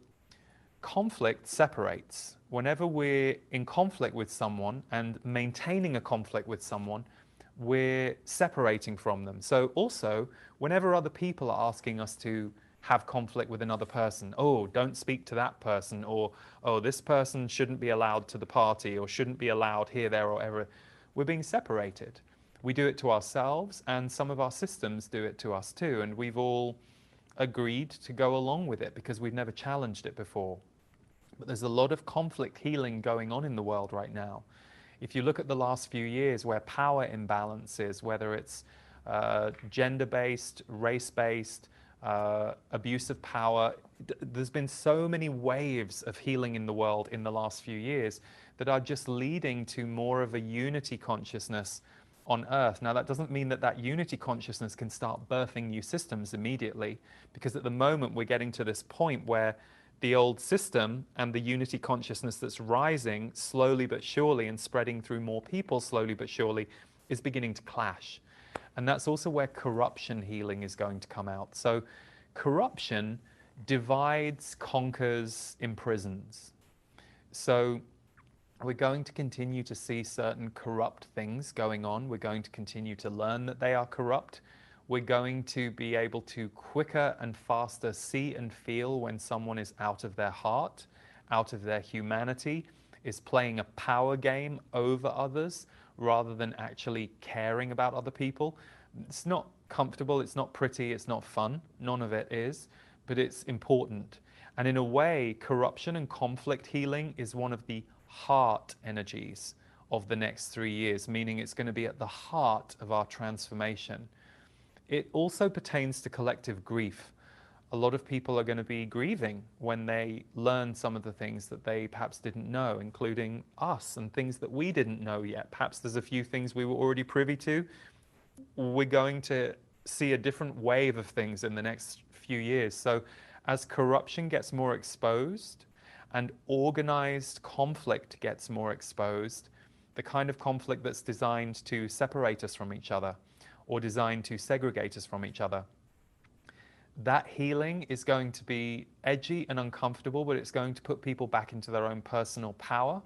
B: conflict separates. Whenever we're in conflict with someone and maintaining a conflict with someone, we're separating from them. So also, whenever other people are asking us to have conflict with another person, oh, don't speak to that person, or oh, this person shouldn't be allowed to the party or shouldn't be allowed here, there, or ever, we're being separated. We do it to ourselves, and some of our systems do it to us too, and we've all agreed to go along with it because we've never challenged it before. But there's a lot of conflict healing going on in the world right now. If you look at the last few years where power imbalances, whether it's gender-based, race-based, abuse of power. There's been so many waves of healing in the world in the last few years that are just leading to more of a unity consciousness on Earth. Now, that doesn't mean that that unity consciousness can start birthing new systems immediately, because at the moment we're getting to this point where the old system and the unity consciousness that's rising slowly but surely and spreading through more people slowly but surely is beginning to clash. And that's also where corruption healing is going to come out. So corruption divides, conquers, imprisons. So we're going to continue to see certain corrupt things going on. We're going to continue to learn that they are corrupt. We're going to be able to quicker and faster see and feel when someone is out of their heart, out of their humanity, is playing a power game over others rather than actually caring about other people. It's not comfortable, it's not pretty, it's not fun. None of it is, but it's important. And in a way, corruption and conflict healing is one of the heart energies of the next 3 years, meaning it's going to be at the heart of our transformation. It also pertains to collective grief. A lot of people are going to be grieving when they learn some of the things that they perhaps didn't know, including us, and things that we didn't know yet. Perhaps there's a few things we were already privy to. We're going to see a different wave of things in the next few years. So as corruption gets more exposed and organized conflict gets more exposed, the kind of conflict that's designed to separate us from each other or designed to segregate us from each other, that healing is going to be edgy and uncomfortable, but it's going to put people back into their own personal power,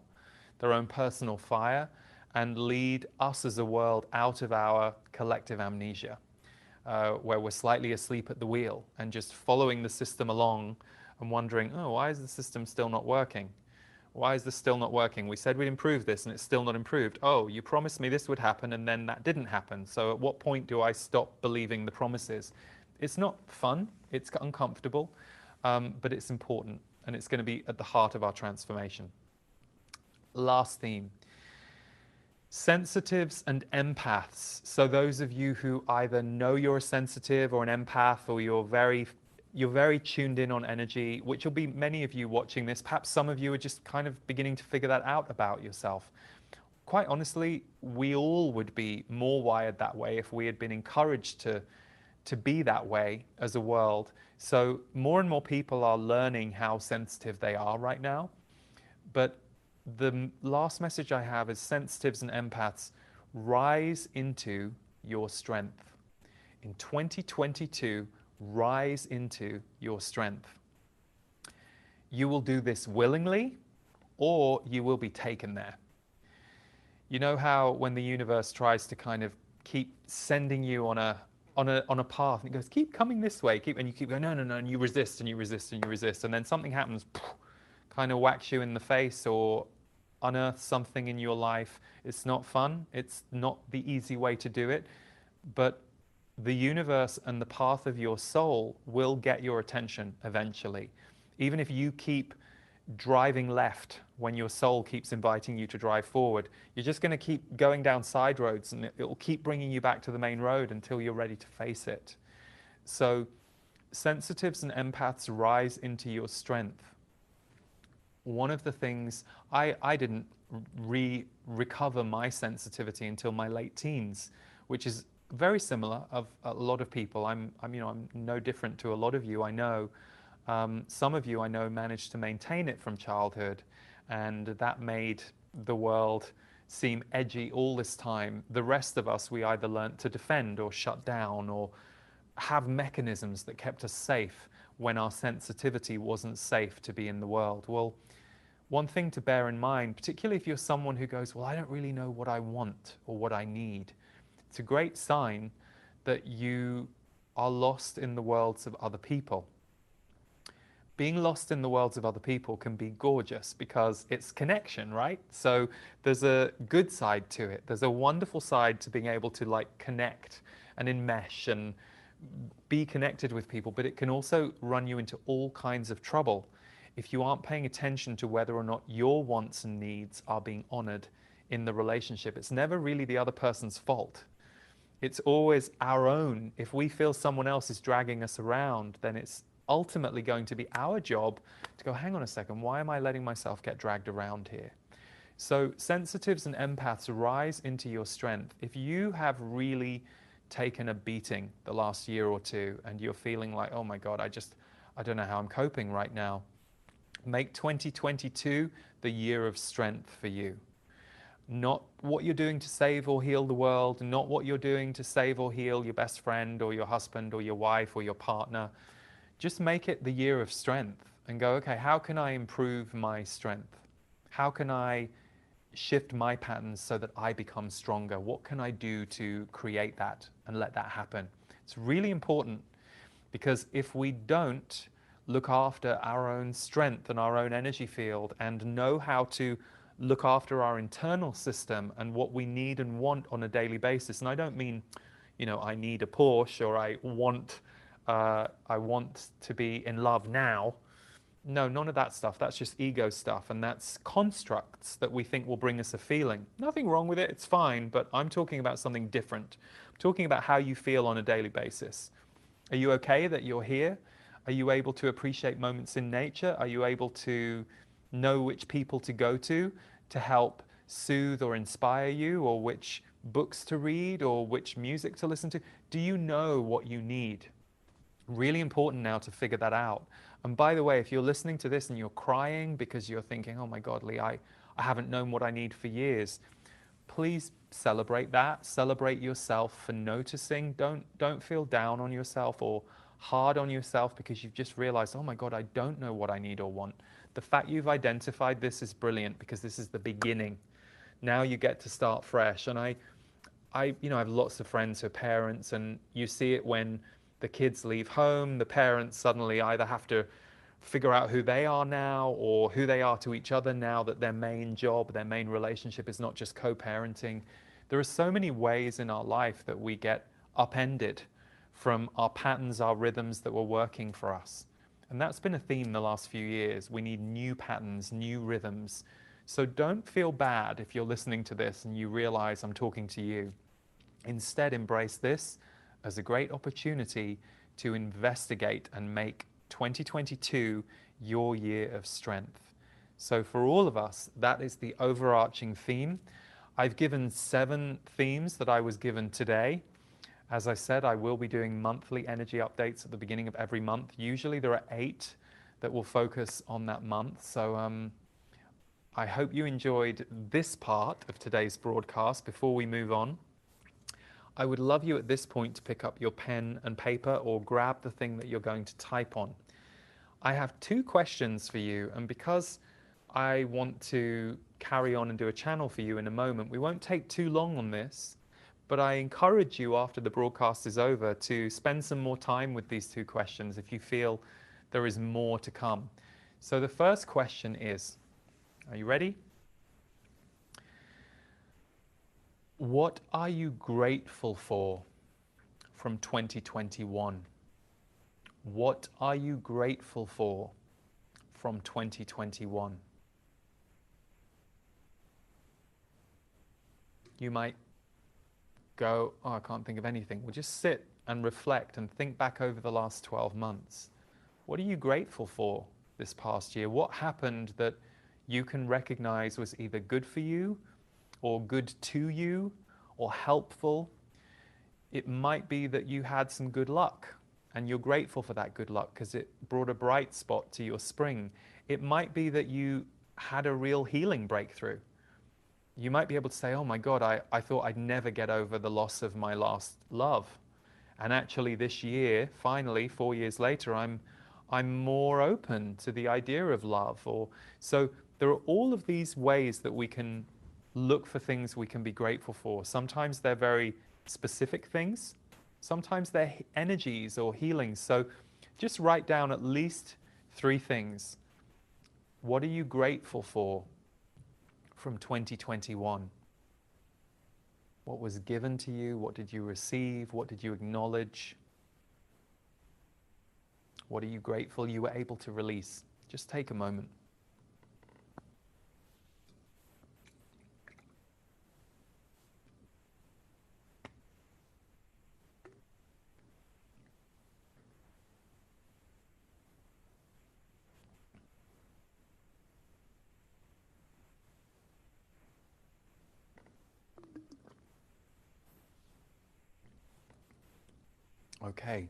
B: their own personal fire, and lead us as a world out of our collective amnesia, where we're slightly asleep at the wheel and just following the system along and wondering, oh, why is the system still not working? Why is this still not working? We said we'd improve this and it's still not improved. Oh, you promised me this would happen and then that didn't happen. So at what point do I stop believing the promises? It's not fun, it's uncomfortable, but it's important, and it's going to be at the heart of our transformation. Last theme, sensitives and empaths. So those of you who either know you're a sensitive or an empath, or you're very tuned in on energy, which will be many of you watching this. Perhaps some of you are just kind of beginning to figure that out about yourself. Quite honestly, we all would be more wired that way if we had been encouraged to be that way as a world. So more and more people are learning how sensitive they are right now. But the last message I have is sensitives and empaths, rise into your strength. In 2022, rise into your strength. You will do this willingly, or you will be taken there. You know how when the universe tries to kind of keep sending you on a path, and it goes, keep coming this way, and you keep going, no, and you resist and you resist and you resist, and then something happens, kind of whacks you in the face or unearths something in your life. It's not fun. It's not the easy way to do it, but the universe and the path of your soul will get your attention eventually. Even if you keep driving left when your soul keeps inviting you to drive forward, you're just going to keep going down side roads, and it will keep bringing you back to the main road until you're ready to face it. So sensitives and empaths, rise into your strength. One of the things, I didn't recover my sensitivity until my late teens, which is very similar of a lot of people. I'm no different to a lot of you I know. Some of you I know managed to maintain it from childhood, and that made the world seem edgy all this time. The rest of us, we either learnt to defend or shut down or have mechanisms that kept us safe when our sensitivity wasn't safe to be in the world. Well, one thing to bear in mind, particularly if you're someone who goes, well, I don't really know what I want or what I need, it's a great sign that you are lost in the worlds of other people. Being lost in the worlds of other people can be gorgeous because it's connection, right? So there's a good side to it. There's a wonderful side to being able to connect and enmesh and be connected with people, but it can also run you into all kinds of trouble if you aren't paying attention to whether or not your wants and needs are being honored in the relationship. It's never really the other person's fault. It's always our own. If we feel someone else is dragging us around, then it's ultimately going to be our job to go, hang on a second, why am I letting myself get dragged around here? So sensitives and empaths, rise into your strength. If you have really taken a beating the last year or two and you're feeling like, oh my God, I don't know how I'm coping right now, make 2022 the year of strength for you. Not what you're doing to save or heal the world, not what you're doing to save or heal your best friend or your husband or your wife or your partner. Just make it the year of strength and go, okay, how can I improve my strength? How can I shift my patterns so that I become stronger? What can I do to create that and let that happen? It's really important, because if we don't look after our own strength and our own energy field and know how to look after our internal system and what we need and want on a daily basis, and I don't mean, I need a Porsche or I want to be in love now. No, none of that stuff. That's just ego stuff, and that's constructs that we think will bring us a feeling. Nothing wrong with it, it's fine, but I'm talking about something different. I'm talking about how you feel on a daily basis. Are you okay that you're here? Are you able to appreciate moments in nature? Are you able to know which people to go to help soothe or inspire you, or which books to read, or which music to listen to? Do you know what you need? Really important now to figure that out. And by the way, if you're listening to this and you're crying because you're thinking, oh my God, Lee, I haven't known what I need for years, please celebrate that. Celebrate yourself for noticing. Don't feel down on yourself or hard on yourself because you've just realized, oh my God, I don't know what I need or want. The fact you've identified this is brilliant, because this is the beginning. Now you get to start fresh. And I have lots of friends who are parents, and you see it when the kids leave home. The parents suddenly either have to figure out who they are now, or who they are to each other now that their main job, their main relationship is not just co-parenting. There are so many ways in our life that we get upended from our patterns, our rhythms that were working for us. And that's been a theme the last few years. We need new patterns, new rhythms. So don't feel bad if you're listening to this and you realize I'm talking to you. Instead, embrace this as a great opportunity to investigate and make 2022 your year of strength. So for all of us, that is the overarching theme. I've given 7 themes that I was given today. As I said, I will be doing monthly energy updates at the beginning of every month. Usually there are 8 that will focus on that month. So I hope you enjoyed this part of today's broadcast. Before we move on, I would love you at this point to pick up your pen and paper, or grab the thing that you're going to type on. I have 2 questions for you, and because I want to carry on and do a channel for you in a moment, we won't take too long on this, but I encourage you after the broadcast is over to spend some more time with these 2 questions if you feel there is more to come. So the first question is, are you ready? What are you grateful for from 2021? What are you grateful for from 2021? You might go, oh, I can't think of anything. Well, just sit and reflect and think back over the last 12 months. What are you grateful for this past year? What happened that you can recognize was either good for you, or good to you, or helpful? It might be that you had some good luck, and you're grateful for that good luck because it brought a bright spot to your spring. It might be that you had a real healing breakthrough. You might be able to say, oh my God, I thought I'd never get over the loss of my last love. And actually this year, finally, 4 years later, I'm more open to the idea of love. So there are all of these ways that we can look for things we can be grateful for. Sometimes they're very specific things. Sometimes they're energies or healings. So just write down at least 3 things. What are you grateful for from 2021? What was given to you? What did you receive? What did you acknowledge? What are you grateful you were able to release? Just take a moment. Okay.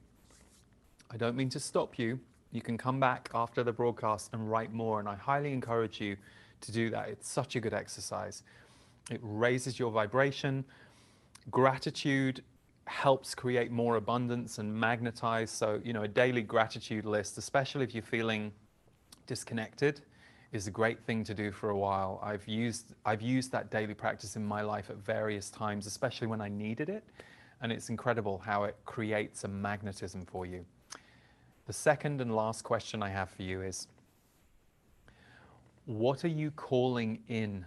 B: I don't mean to stop you. You can come back after the broadcast and write more, and I highly encourage you to do that. It's such a good exercise. It raises your vibration. Gratitude helps create more abundance and magnetize. So, a daily gratitude list, especially if you're feeling disconnected, is a great thing to do for a while. I've used that daily practice in my life at various times, especially when I needed it, and it's incredible how it creates a magnetism for you. The second and last question I have for you is, what are you calling in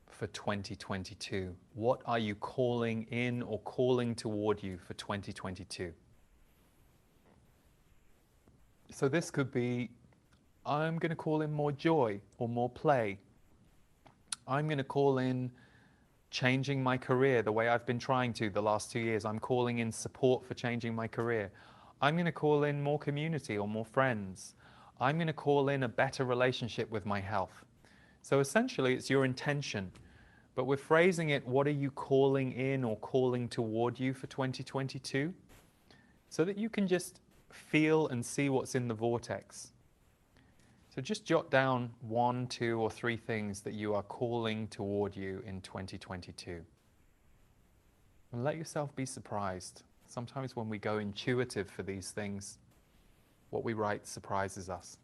B: for 2022? What are you calling in or calling toward you for 2022? So this could be, I'm going to call in more joy or more play. I'm going to call in changing my career the way I've been trying to the last 2 years. I'm calling in support for changing my career. I'm going to call in more community or more friends. I'm going to call in a better relationship with my health. So essentially, it's your intention. But we're phrasing it, what are you calling in or calling toward you for 2022? So that you can just feel and see what's in the vortex. So just jot down 1, 2, or 3 things that you are calling toward you in 2022. And let yourself be surprised. Sometimes when we go intuitive for these things, what we write surprises us.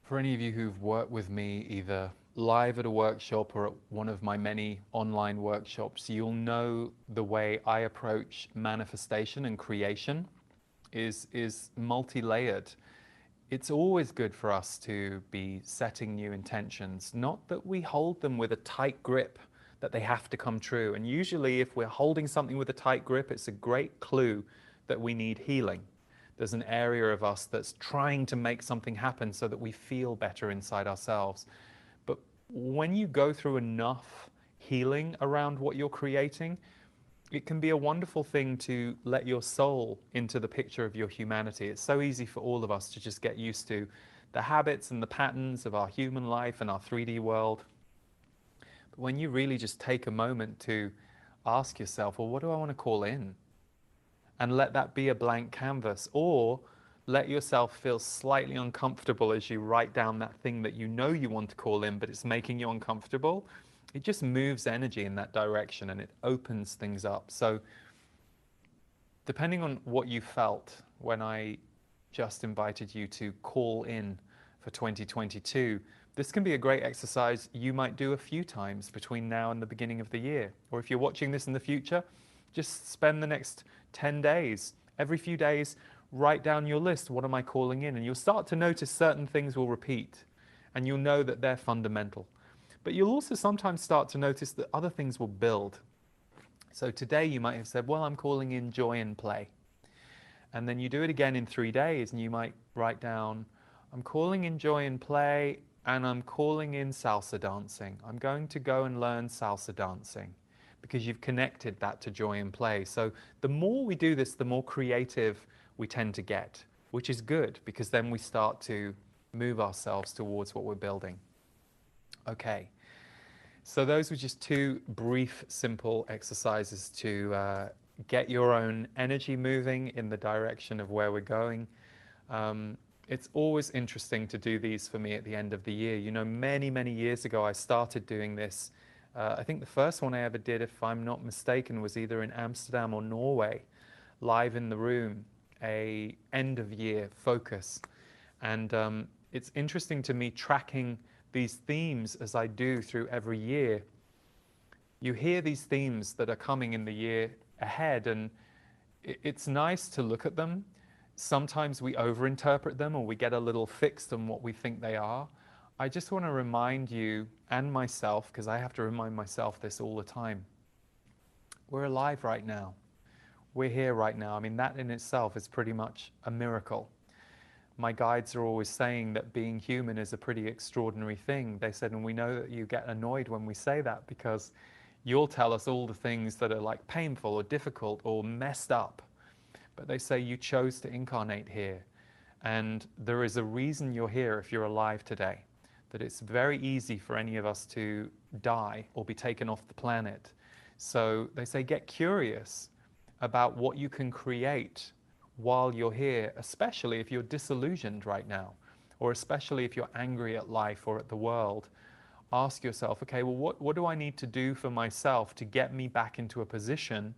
B: For any of you who've worked with me either live at a workshop or at one of my many online workshops, you'll know the way I approach manifestation and creation is multi-layered. It's always good for us to be setting new intentions, not that we hold them with a tight grip that they have to come true. And usually if we're holding something with a tight grip, it's a great clue that we need healing. There's an area of us that's trying to make something happen so that we feel better inside ourselves. But when you go through enough healing around what you're creating, it can be a wonderful thing to let your soul into the picture of your humanity. It's so easy for all of us to just get used to the habits and the patterns of our human life and our 3D world. But when you really just take a moment to ask yourself, well, what do I want to call in? And let that be a blank canvas, or let yourself feel slightly uncomfortable as you write down that thing that you know you want to call in, but it's making you uncomfortable. It just moves energy in that direction and it opens things up. So depending on what you felt when I just invited you to call in for 2022, this can be a great exercise you might do a few times between now and the beginning of the year. Or if you're watching this in the future, just spend the next 10 days. Every few days, write down your list. What am I calling in? And you'll start to notice certain things will repeat. And you'll know that they're fundamental. But you'll also sometimes start to notice that other things will build. So today you might have said, well, I'm calling in joy and play. And then you do it again in 3 days and you might write down, I'm calling in joy and play and I'm calling in salsa dancing. I'm going to go and learn salsa dancing, because you've connected that to joy and play. So the more we do this, the more creative we tend to get, which is good, because then we start to move ourselves towards what we're building. Okay, so those were just 2 brief, simple exercises to get your own energy moving in the direction of where we're going. It's always interesting to do these for me at the end of the year. Many, many years ago, I started doing this. I think the first one I ever did, if I'm not mistaken, was either in Amsterdam or Norway, live in the room, a end of year focus. And it's interesting to me tracking these themes as I do through every year. You hear these themes that are coming in the year ahead, and it's nice to look at them. Sometimes we overinterpret them or we get a little fixed on what we think they are. I just want to remind you and myself, because I have to remind myself this all the time, we're alive right now. We're here right now. I mean, that in itself is pretty much a miracle. my guides are always saying that being human is a pretty extraordinary thing. They said, and we know that you get annoyed when we say that because you'll tell us all the things that are like painful or difficult or messed up. But they say you chose to incarnate here. And there is a reason you're here if you're alive today. That it's very easy for any of us to die or be taken off the planet. So they say get curious about what you can create while you're here, especially if you're disillusioned right now, or especially if you're angry at life or at the world. Ask yourself, okay, well, what do I need to do for myself to get me back into a position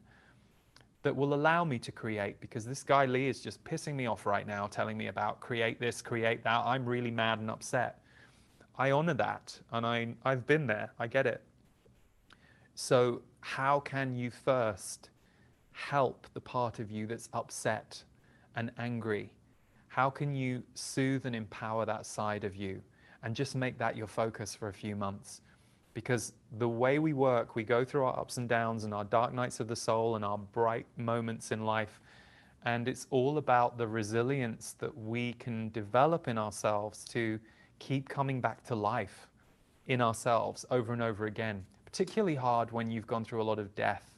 B: that will allow me to create? Because this guy Lee is just pissing me off right now, telling me about create this, create that. I'm really mad and upset. I honor that, and I've been there. I get it. So how can you first help the part of you that's upset and angry? How can you soothe and empower that side of you and just make that your focus for a few months? Because the way we work, we go through our ups and downs and our dark nights of the soul and our bright moments in life. And it's all about the resilience that we can develop in ourselves to keep coming back to life in ourselves over and over again. Particularly hard when you've gone through a lot of death,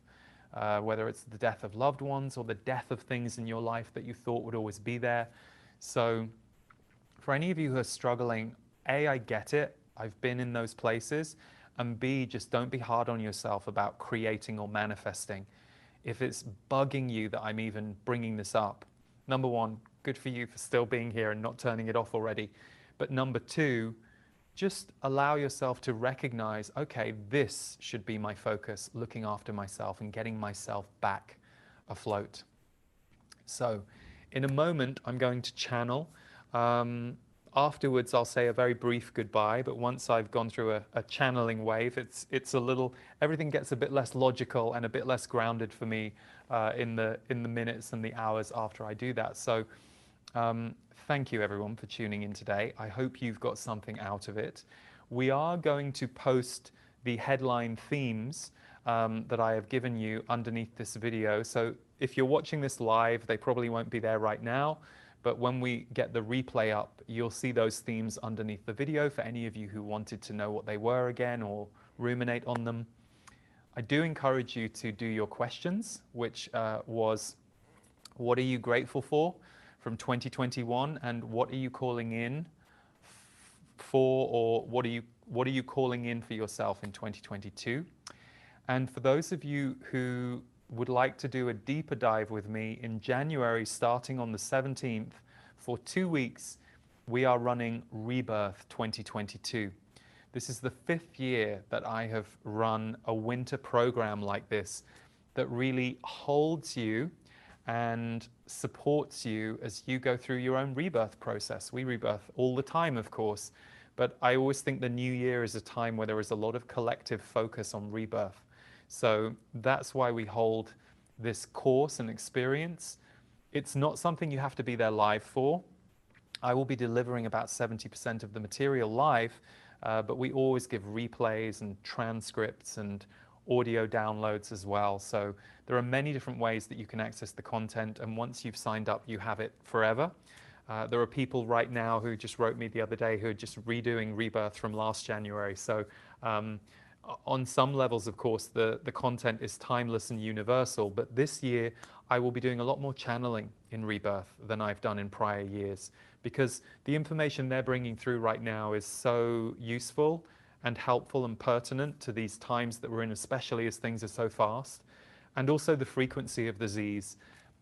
B: whether it's the death of loved ones or the death of things in your life that you thought would always be there. So for any of you who are struggling, A, I get it. I've been in those places. And B, just don't be hard on yourself about creating or manifesting. If it's bugging you that I'm even bringing this up, number one, good for you for still being here and not turning it off already. But number two, just allow yourself to recognize, okay, this should be my focus, looking after myself and getting myself back afloat. So in a moment, I'm going to channel. Afterwards, I'll say a very brief goodbye, but once I've gone through a channeling wave, it's a little, everything gets a bit less logical and a bit less grounded for me in the minutes and the hours after I do that. So thank you everyone for tuning in today. I hope you've got something out of it. We are going to post the headline themes that I have given you underneath this video. So if you're watching this live, they probably won't be there right now. But when we get the replay up, you'll see those themes underneath the video for any of you who wanted to know what they were again or ruminate on them. I do encourage you to do your questions, which was, what are you grateful for from 2021, and what are you calling in for, or what are you calling in for yourself in 2022? And for those of you who would like to do a deeper dive with me in January, starting on the 17th, for 2 weeks, we are running Rebirth 2022. This is the 5th year that I have run a winter program like this that really holds you and supports you as you go through your own rebirth process. We rebirth all the time, of course, but I always think the new year is a time where there is a lot of collective focus on rebirth. So that's why we hold this course and experience. It's not something you have to be there live for. I will be delivering about 70% of the material live, but we always give replays and transcripts and audio downloads as well. So there are many different ways that you can access the content, and once you've signed up, you have it forever. There are people right now who just wrote me the other day who are just redoing Rebirth from last January. So on some levels, of course, the content is timeless and universal, but this year I will be doing a lot more channeling in Rebirth than I've done in prior years, because the information they're bringing through right now is so useful and helpful and pertinent to these times that we're in, especially as things are so fast. And also the frequency of the Z's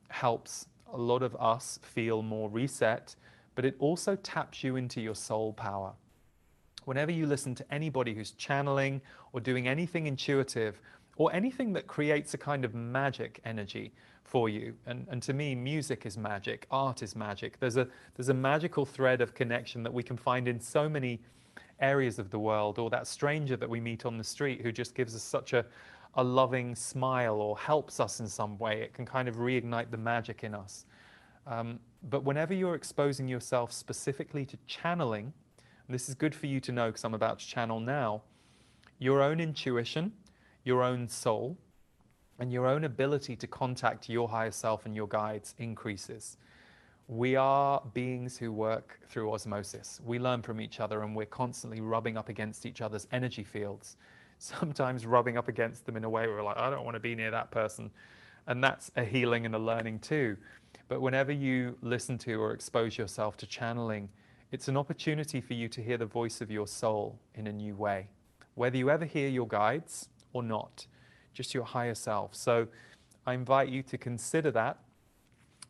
B: helps a lot of us feel more reset, but it also taps you into your soul power. Whenever you listen to anybody who's channeling or doing anything intuitive or anything that creates a kind of magic energy for you, and to me, music is magic, art is magic. There's a magical thread of connection that we can find in so many areas of the world, or that stranger that we meet on the street who just gives us such a loving smile or helps us in some way. It can kind of reignite the magic in us. But whenever you're exposing yourself specifically to channeling, and this is good for you to know because I'm about to channel now, your own intuition, your own soul, and your own ability to contact your higher self and your guides increases. We are beings who work through osmosis. We learn from each other, and we're constantly rubbing up against each other's energy fields, sometimes rubbing up against them in a way where we're like, I don't want to be near that person. And that's a healing and a learning too. But whenever you listen to or expose yourself to channeling, it's an opportunity for you to hear the voice of your soul in a new way, whether you ever hear your guides or not, just your higher self. So I invite you to consider that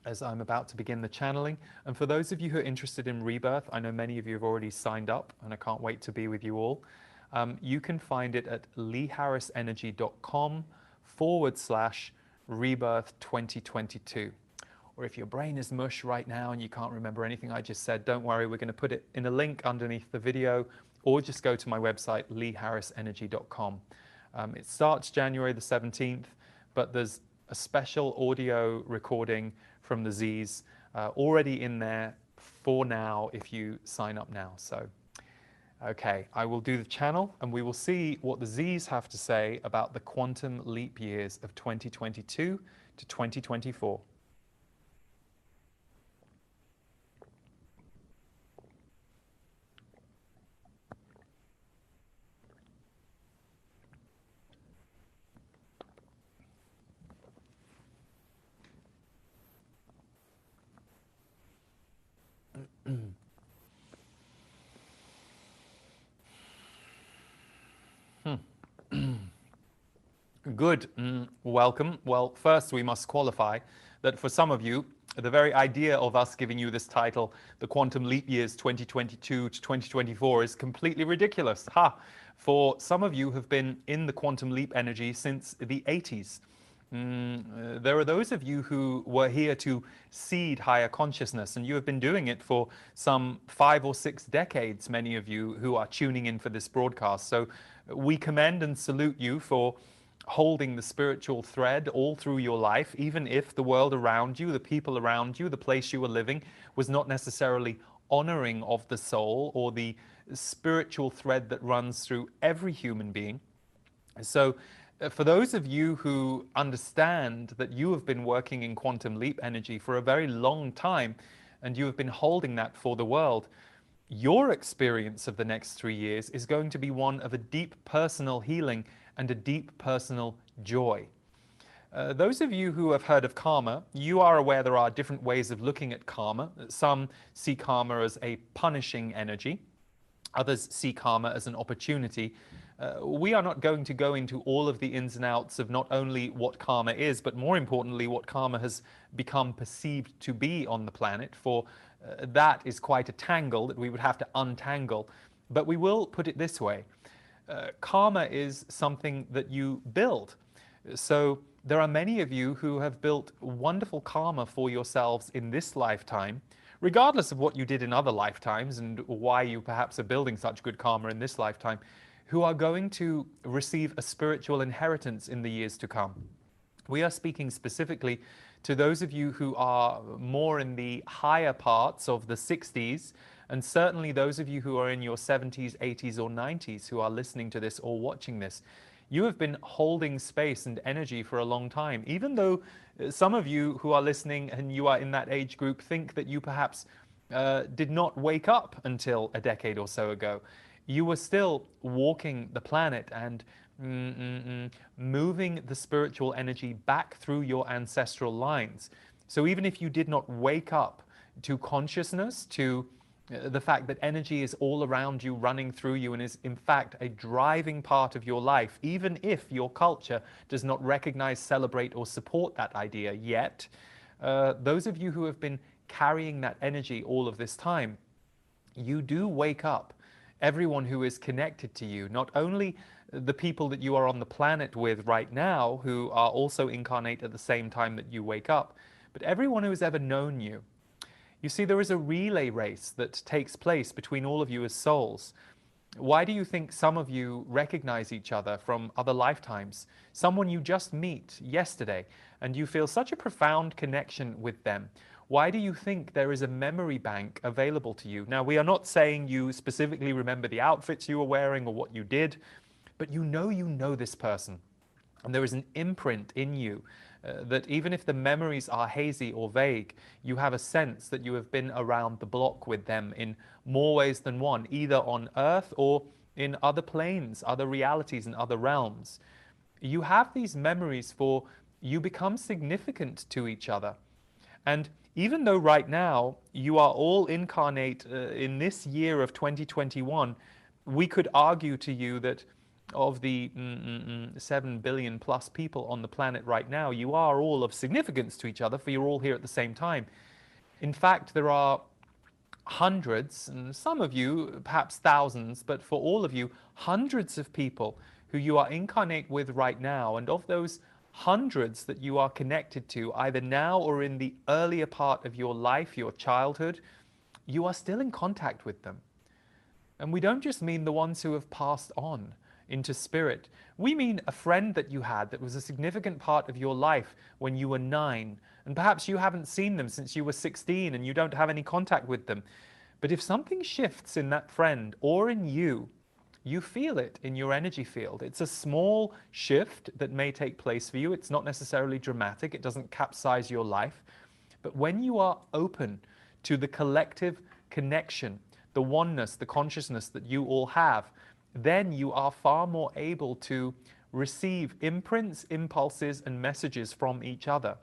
B: as I'm about to begin the channeling. And for those of you who are interested in rebirth, I know many of you have already signed up, and I can't wait to be with you all. You can find it at leeharrisenergy.com/rebirth 2022. Or if your brain is mush right now and you can't remember anything I just said, don't worry, we're going to put it in a link underneath the video, or just go to my website, leeharrisenergy.com. It starts January the 17th, but there's a special audio recording from the Z's already in there for now if you sign up now. So, okay, I will do the channel and we will see what the Z's have to say about the quantum leap years of 2022 to 2024. Good. Welcome. Well, first we must qualify that for some of you, the very idea of us giving you this title, the Quantum Leap Years 2022 to 2024, is completely ridiculous. For some of you who have been in the quantum leap energy since the 80s. There are those of you who were here to seed higher consciousness, and you have been doing it for some 5 or 6 decades, many of you who are tuning in for this broadcast. So we commend and salute you for holding the spiritual thread all through your life, even if the world around you, the people around you, the place you were living was not necessarily honoring of the soul or the spiritual thread that runs through every human being. So for those of you who understand that you have been working in quantum leap energy for a very long time and you have been holding that for the world, your experience of the next 3 years is going to be one of a deep personal healing and a deep personal joy. Those of you who have heard of karma, you are aware there are different ways of looking at karma. Some see karma as a punishing energy. Others see karma as an opportunity. We are not going to go into all of the ins and outs of not only what karma is, but more importantly, what karma has become perceived to be on the planet, for that is quite a tangle that we would have to untangle. But we will put it this way. Karma is something that you build. So there are many of you who have built wonderful karma for yourselves in this lifetime, regardless of what you did in other lifetimes and why you perhaps are building such good karma in this lifetime, who are going to receive a spiritual inheritance in the years to come. We are speaking specifically to those of you who are more in the higher parts of the 60s, and certainly those of you who are in your 70s, 80s, or 90s who are listening to this or watching this. You have been holding space and energy for a long time, even though some of you who are listening and you are in that age group think that you perhaps did not wake up until a decade or so ago. You were still walking the planet and moving the spiritual energy back through your ancestral lines. So even if you did not wake up to consciousness, to the fact that energy is all around you, running through you, and is in fact a driving part of your life, even if your culture does not recognize, celebrate, or support that idea yet, those of you who have been carrying that energy all of this time, you do wake up. Everyone who is connected to you, not only the people that you are on the planet with right now, who are also incarnate at the same time that you wake up, but everyone who has ever known you. You see, there is a relay race that takes place between all of you as souls. Why do you think some of you recognize each other from other lifetimes? Someone you just meet yesterday, and you feel such a profound connection with them. Why do you think there is a memory bank available to you? Now, we are not saying you specifically remember the outfits you were wearing or what you did, but you know this person. And there is an imprint in you that even if the memories are hazy or vague, you have a sense that you have been around the block with them in more ways than one, either on Earth or in other planes, other realities, and other realms. You have these memories for you become significant to each other. And even though right now you are all incarnate in this year of 2021, we could argue to you that of the 7 billion plus people on the planet right now, you are all of significance to each other, for you're all here at the same time. In fact, there are hundreds, and some of you, perhaps thousands, but for all of you, hundreds of people who you are incarnate with right now. And of those hundreds that you are connected to, either now or in the earlier part of your life, your childhood, you are still in contact with them. And we don't just mean the ones who have passed on into spirit. We mean a friend that you had that was a significant part of your life when you were 9, and perhaps you haven't seen them since you were 16 and you don't have any contact with them. But if something shifts in that friend or in you, you feel it in your energy field. It's a small shift that may take place for you. It's not necessarily dramatic. It doesn't capsize your life. But when you are open to the collective connection, the oneness, the consciousness that you all have, then you are far more able to receive imprints, impulses, and messages from each other.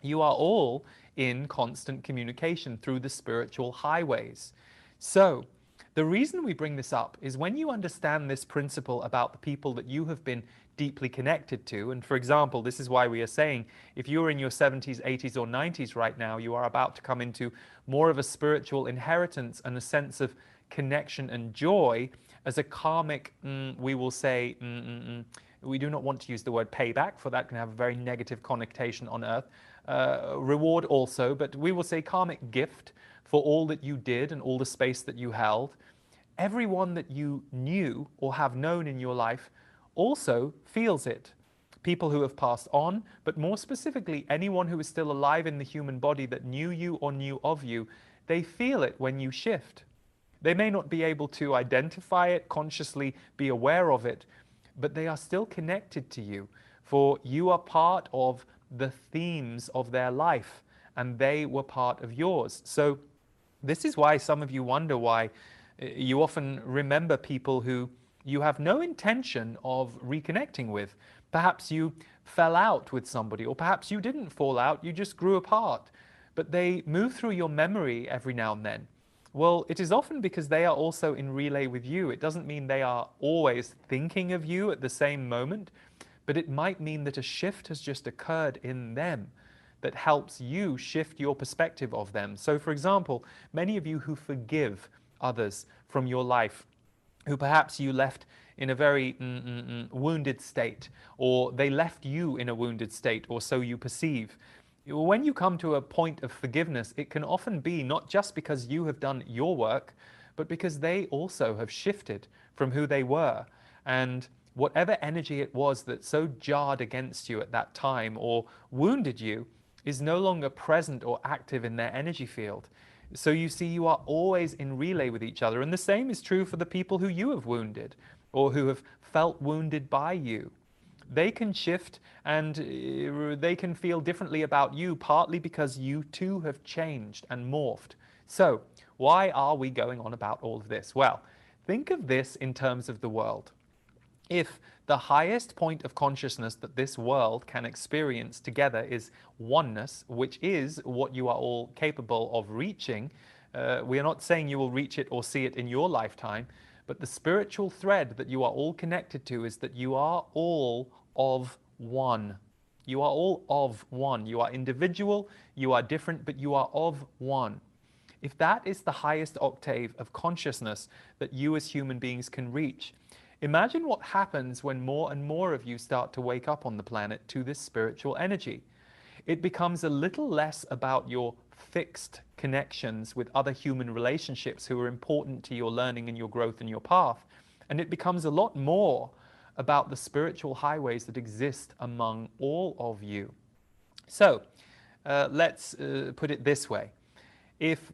B: You are all in constant communication through the spiritual highways. So, the reason we bring this up is when you understand this principle about the people that you have been deeply connected to, and for example, this is why we are saying if you're in your 70s, 80s, or 90s right now, you are about to come into more of a spiritual inheritance and a sense of connection and joy as a karmic, we will say, we do not want to use the word payback, for that can have a very negative connotation on earth. Reward also, but we will say karmic gift for all that you did and all the space that you held. Everyone that you knew or have known in your life also feels it. People who have passed on, but more specifically, anyone who is still alive in the human body that knew you or knew of you, they feel it when you shift. They may not be able to identify it, consciously be aware of it, but they are still connected to you, for you are part of the themes of their life, and they were part of yours. So this is why some of you wonder why you often remember people who you have no intention of reconnecting with. Perhaps you fell out with somebody, or perhaps you didn't fall out, you just grew apart, but they move through your memory every now and then. Well, it is often because they are also in relay with you. It doesn't mean they are always thinking of you at the same moment, but it might mean that a shift has just occurred in them that helps you shift your perspective of them. So, for example, many of you who forgive others from your life, who perhaps you left in a very wounded state, or they left you in a wounded state, or so you perceive. When you come to a point of forgiveness, it can often be not just because you have done your work, but because they also have shifted from who they were. And whatever energy it was that so jarred against you at that time or wounded you is no longer present or active in their energy field. So you see, you are always in relay with each other. And the same is true for the people who you have wounded or who have felt wounded by you. They can shift and they can feel differently about you, partly because you too have changed and morphed. So why are we going on about all of this? Well, think of this in terms of the world. If the highest point of consciousness that this world can experience together is oneness, which is what you are all capable of reaching, we are not saying you will reach it or see it in your lifetime, but the spiritual thread that you are all connected to is that you are all of one. You are all of one. You are individual, you are different, but you are of one. If that is the highest octave of consciousness that you as human beings can reach, imagine what happens when more and more of you start to wake up on the planet to this spiritual energy. It becomes a little less about your fixed connections with other human relationships who are important to your learning and your growth and your path. And it becomes a lot more about the spiritual highways that exist among all of you. So let's put it this way. If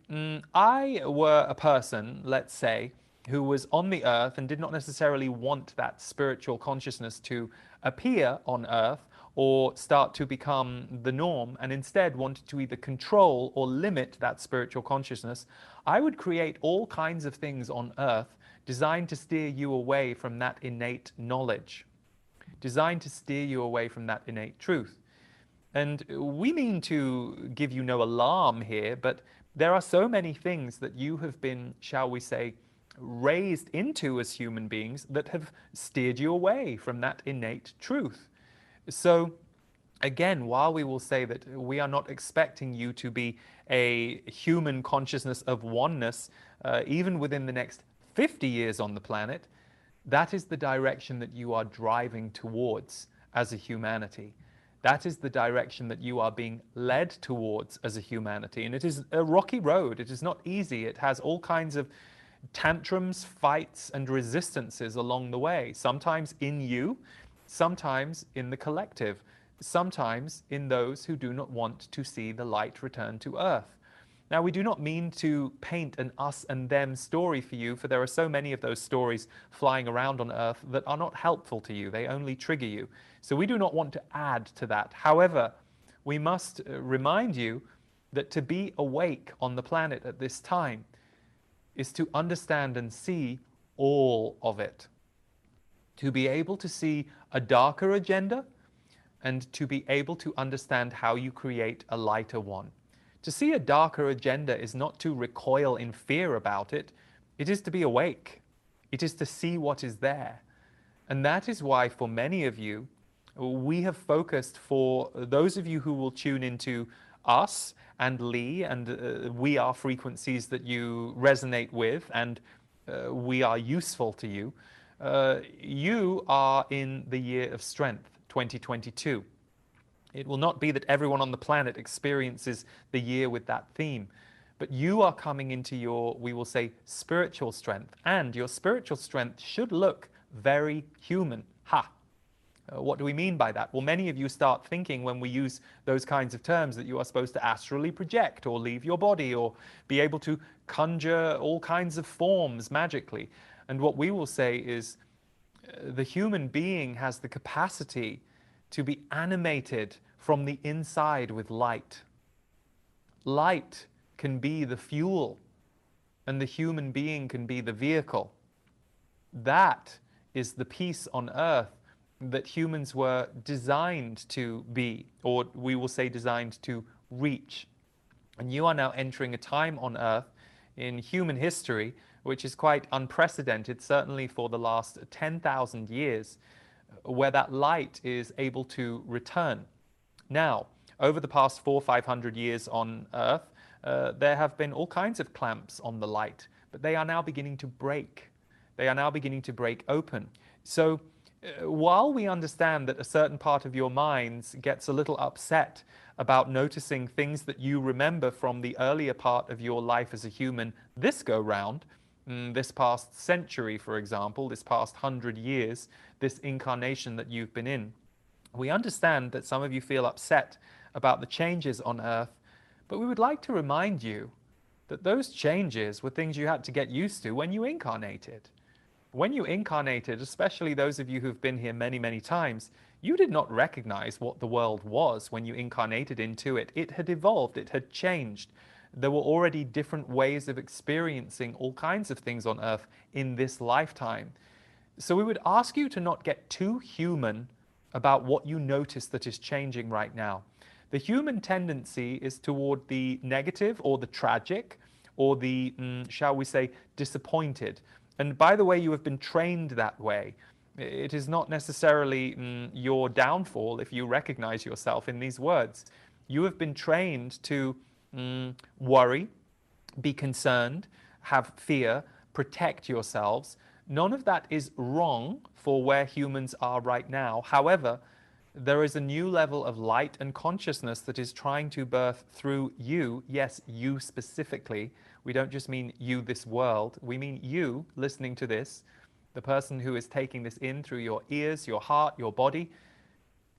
B: I were a person, let's say, who was on the earth and did not necessarily want that spiritual consciousness to appear on earth,
C: or start to become the norm, and instead wanted to either control or limit that spiritual consciousness, I would create all kinds of things on earth designed to steer you away from that innate knowledge, designed to steer you away from that innate truth. And we mean to give you no alarm here, but there are so many things that you have been, shall we say, raised into as human beings that have steered you away from that innate truth. So again, while we will say that we are not expecting you to be a human consciousness of oneness, even within the next 50 years on the planet, that is the direction that you are driving towards as a humanity. That is the direction that you are being led towards as a humanity. And it is a rocky road. It is not easy. It has all kinds of tantrums, fights, and resistances along the way. Sometimes in you, sometimes in the collective, sometimes in those who do not want to see the light return to earth. Now, we do not mean to paint an us and them story for you, for there are so many of those stories flying around on earth that are not helpful to you. They only trigger you. So we do not want to add to that. However, we must remind you that to be awake on the planet at this time is to understand and see all of it. To be able to see a darker agenda and to be able to understand how you create a lighter one. To see a darker agenda is not to recoil in fear about it. It is to be awake. It is to see what is there. And that is why for many of you, we have focused, for those of you who will tune into us and Lee, and we are frequencies that you resonate with, and we are useful to you. You are in the year of strength, 2022. It will not be that everyone on the planet experiences the year with that theme, but you are coming into your, we will say, spiritual strength, and your spiritual strength should look very human. Ha! What do we mean by that? Well, many of you start thinking when we use those kinds of terms that you are supposed to astrally project or leave your body or be able to conjure all kinds of forms magically. And what we will say is the human being has the capacity to be animated from the inside with light. Light can be the fuel, and the human being can be the vehicle. That is the peace on earth that humans were designed to be, or we will say designed to reach. And you are now entering a time on earth in human history which is quite unprecedented, certainly for the last 10,000 years, where that light is able to return. Now, over the past 400 or 500 years on Earth, there have been all kinds of clamps on the light, but they are now beginning to break. They are now beginning to break open. So while we understand that a certain part of your minds gets a little upset about noticing things that you remember from the earlier part of your life as a human this go round, this past century, for example, this past 100 years, this incarnation that you've been in, we understand that some of you feel upset about the changes on Earth, but we would like to remind you that those changes were things you had to get used to when you incarnated. When you incarnated, especially those of you who've been here many, many times, you did not recognize what the world was when you incarnated into it. It had evolved, it had changed. There were already different ways of experiencing all kinds of things on Earth in this lifetime. So we would ask you to not get too human about what you notice that is changing right now. The human tendency is toward the negative or the tragic or the, shall we say, disappointed. And by the way, you have been trained that way. It is not necessarily your downfall if you recognize yourself in these words. You have been trained to worry, be concerned, have fear, protect yourselves. None of that is wrong for where humans are right now. However, there is a new level of light and consciousness that is trying to birth through you. Yes, you specifically. We don't just mean you, this world. We mean you listening to this, the person who is taking this in through your ears, your heart, your body.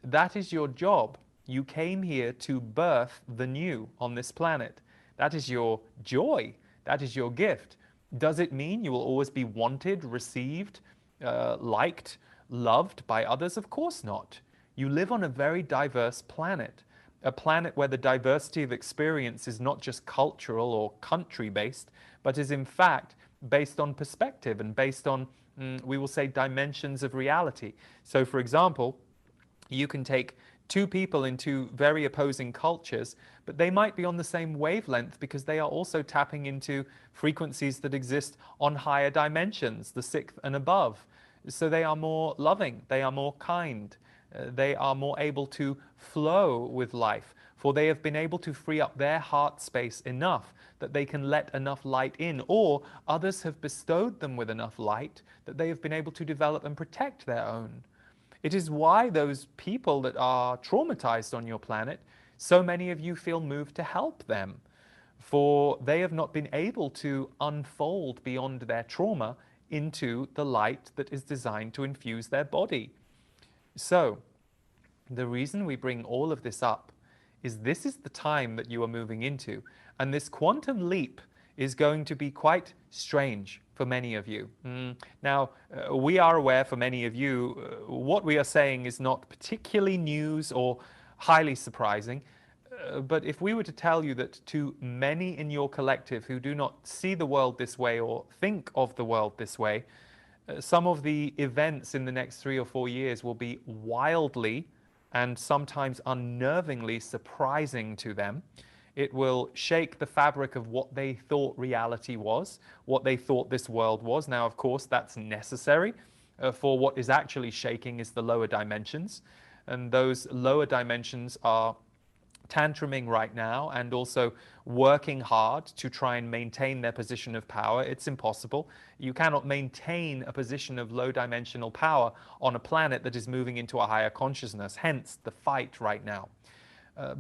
C: That is your job. You came here to birth the new on this planet. That is your joy. That is your gift. Does it mean you will always be wanted, received, liked, loved by others? Of course not. You live on a very diverse planet, a planet where the diversity of experience is not just cultural or country-based, but is in fact based on perspective and based on, we will say, dimensions of reality. So, for example, you can take two people in two very opposing cultures, but they might be on the same wavelength because they are also tapping into frequencies that exist on higher dimensions, the sixth and above. So they are more loving, they are more kind, they are more able to flow with life, for they have been able to free up their heart space enough that they can let enough light in, or others have bestowed them with enough light that they have been able to develop and protect their own. It is why those people that are traumatized on your planet, so many of you feel moved to help them, for they have not been able to unfold beyond their trauma into the light that is designed to infuse their body. So, the reason we bring all of this up is this is the time that you are moving into, and this quantum leap is going to be quite strange for many of you. Now, we are aware for many of you, what we are saying is not particularly news or highly surprising, but if we were to tell you that to many in your collective who do not see the world this way or think of the world this way, some of the events in the next 3 or 4 years will be wildly and sometimes unnervingly surprising to them. It will shake the fabric of what they thought reality was, what they thought this world was. Now, of course, that's necessary, for what is actually shaking is the lower dimensions. And those lower dimensions are tantruming right now and also working hard to try and maintain their position of power. It's impossible. You cannot maintain a position of low dimensional power on a planet that is moving into a higher consciousness, hence the fight right now.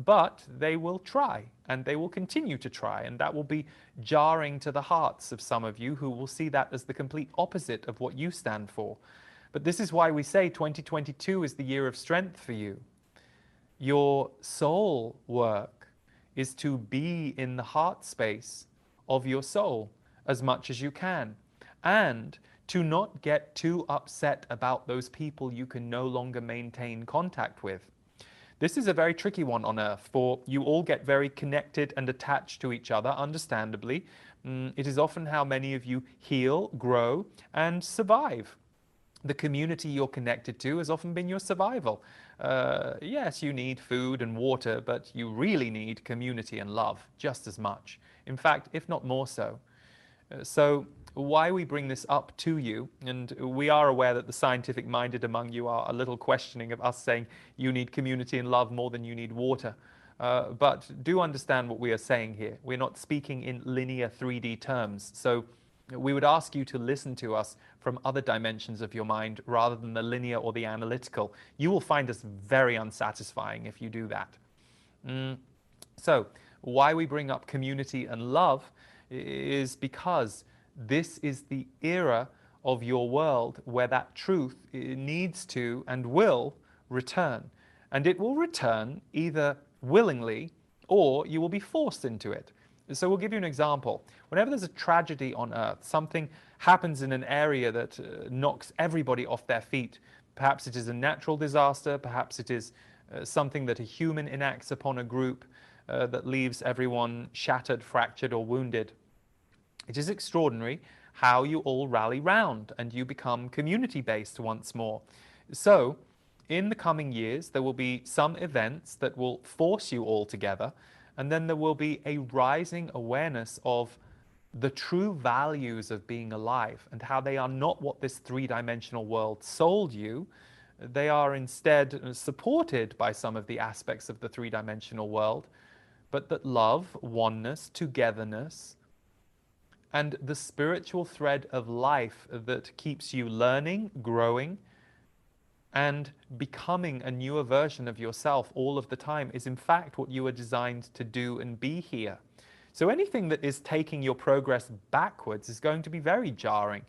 C: But they will try, and they will continue to try, and that will be jarring to the hearts of some of you who will see that as the complete opposite of what you stand for. But this is why we say 2022 is the year of strength for you. Your soul work is to be in the heart space of your soul as much as you can, and to not get too upset about those people you can no longer maintain contact with. This is a very tricky one on Earth, for you all get very connected and attached to each other, understandably. It is often how many of you heal, grow, and survive. The community you're connected to has often been your survival. Yes, you need food and water, but you really need community and love just as much. In fact, if not more so. So why we bring this up to you, and we are aware that the scientific-minded among you are a little questioning of us saying you need community and love more than you need water. But do understand what we are saying here. We're not speaking in linear 3D terms. So we would ask you to listen to us from other dimensions of your mind rather than the linear or the analytical. You will find us very unsatisfying if you do that. So why we bring up community and love is because this is the era of your world where that truth needs to and will return. And it will return either willingly or you will be forced into it. So we'll give you an example. Whenever there's a tragedy on Earth, something happens in an area that knocks everybody off their feet. Perhaps it is a natural disaster, perhaps it is something that a human enacts upon a group that leaves everyone shattered, fractured, or wounded. It is extraordinary how you all rally round and you become community-based once more. So, in the coming years, there will be some events that will force you all together, and then there will be a rising awareness of the true values of being alive and how they are not what this three-dimensional world sold you. They are instead supported by some of the aspects of the three-dimensional world, but that love, oneness, togetherness, and the spiritual thread of life that keeps you learning, growing, and becoming a newer version of yourself all of the time is in fact what you are designed to do and be here. So anything that is taking your progress backwards is going to be very jarring.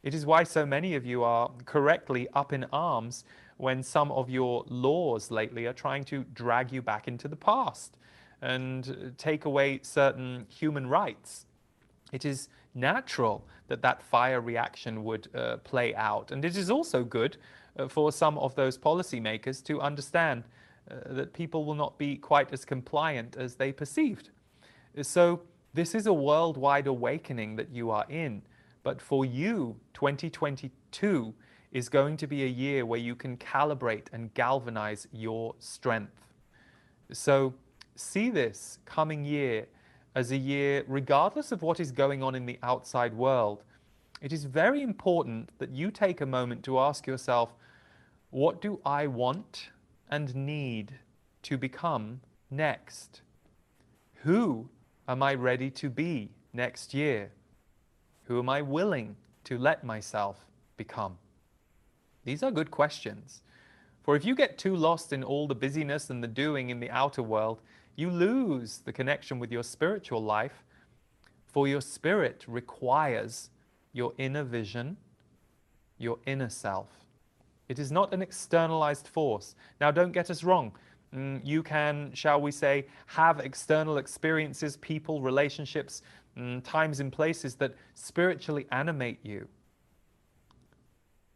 C: It is why so many of you are correctly up in arms when some of your laws lately are trying to drag you back into the past and take away certain human rights. It is natural that that fire reaction would play out. And it is also good for some of those policymakers to understand that people will not be quite as compliant as they perceived. So this is a worldwide awakening that you are in. But for you, 2022 is going to be a year where you can calibrate and galvanize your strength. So see this coming year as a year, regardless of what is going on in the outside world, it is very important that you take a moment to ask yourself, what do I want and need to become next? Who am I ready to be next year? Who am I willing to let myself become? These are good questions. For if you get too lost in all the busyness and the doing in the outer world, you lose the connection with your spiritual life, for your spirit requires your inner vision, your inner self. It is not an externalized force. Now, don't get us wrong. You can, shall we say, have external experiences, people, relationships, times and places that spiritually animate you.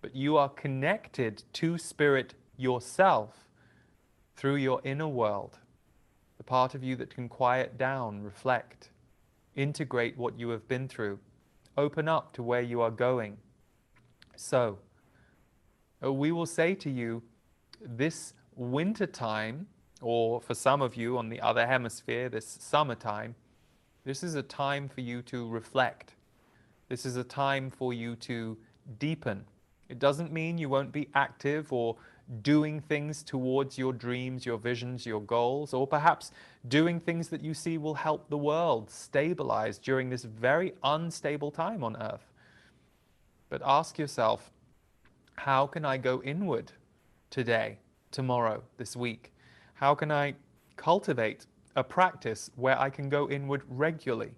C: But you are connected to spirit yourself through your inner world, the part of you that can quiet down, reflect, integrate what you have been through, open up to where you are going. So, we will say to you, this winter time, or for some of you on the other hemisphere, this summertime, this is a time for you to reflect. This is a time for you to deepen. It doesn't mean you won't be active or doing things towards your dreams, your visions, your goals, or perhaps doing things that you see will help the world stabilize during this very unstable time on Earth. But ask yourself, how can I go inward today, tomorrow, this week? How can I cultivate a practice where I can go inward regularly?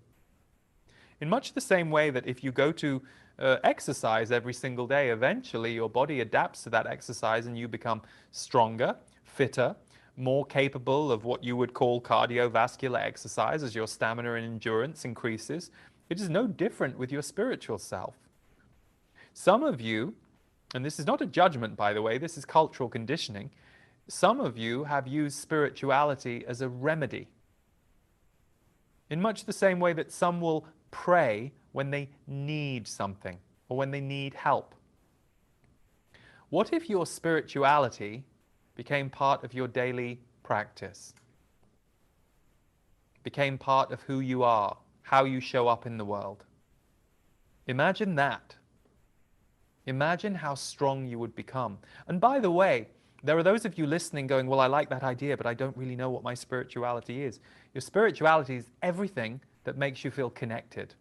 C: In much the same way that if you go to exercise every single day, eventually your body adapts to that exercise and you become stronger, fitter, more capable of what you would call cardiovascular exercise as your stamina and endurance increases. It is no different with your spiritual self. Some of you, and this is not a judgment, by the way, this is cultural conditioning, some of you have used spirituality as a remedy. In much the same way that some will pray when they need something or when they need help. What if your spirituality became part of your daily practice? Became part of who you are, how you show up in the world? Imagine that. Imagine how strong you would become. And by the way, there are those of you listening going, well, I like that idea, but I don't really know what my spirituality is. Your spirituality is everything that makes you feel connected.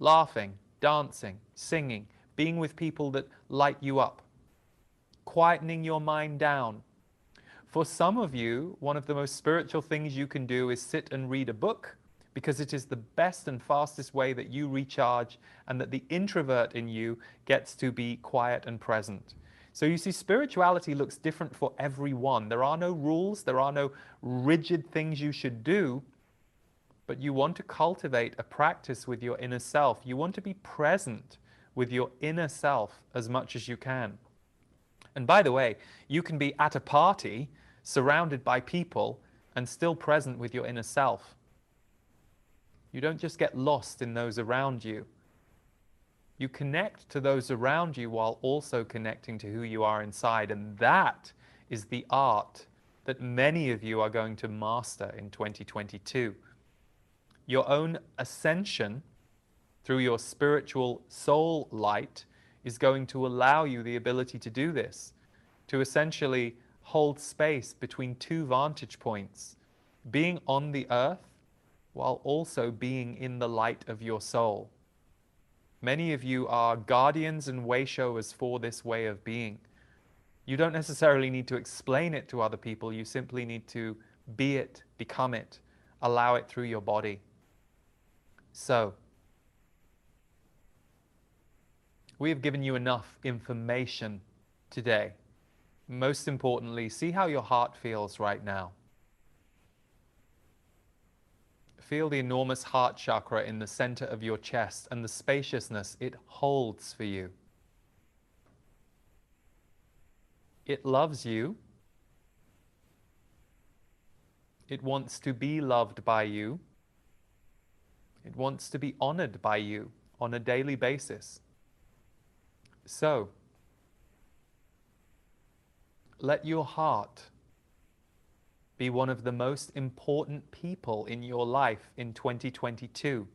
C: Laughing, dancing, singing, being with people that light you up, quietening your mind down. For some of you, one of the most spiritual things you can do is sit and read a book, because it is the best and fastest way that you recharge and that the introvert in you gets to be quiet and present. So you see, spirituality looks different for everyone. There are no rules, there are no rigid things you should do, but you want to cultivate a practice with your inner self. You want to be present with your inner self as much as you can. And by the way, you can be at a party surrounded by people and still present with your inner self. You don't just get lost in those around you. You connect to those around you while also connecting to who you are inside. And that is the art that many of you are going to master in 2022. Your own ascension through your spiritual soul light is going to allow you the ability to do this, to essentially hold space between two vantage points, being on the earth while also being in the light of your soul. Many of you are guardians and way showers for this way of being. You don't necessarily need to explain it to other people. You simply need to be it, become it, allow it through your body. So, we have given you enough information today. Most importantly, see how your heart feels right now. Feel the enormous heart chakra in the center of your chest and the spaciousness it holds for you. It loves you. It wants to be loved by you. It wants to be honored by you on a daily basis. So, let your heart be one of the most important people in your life in 2022.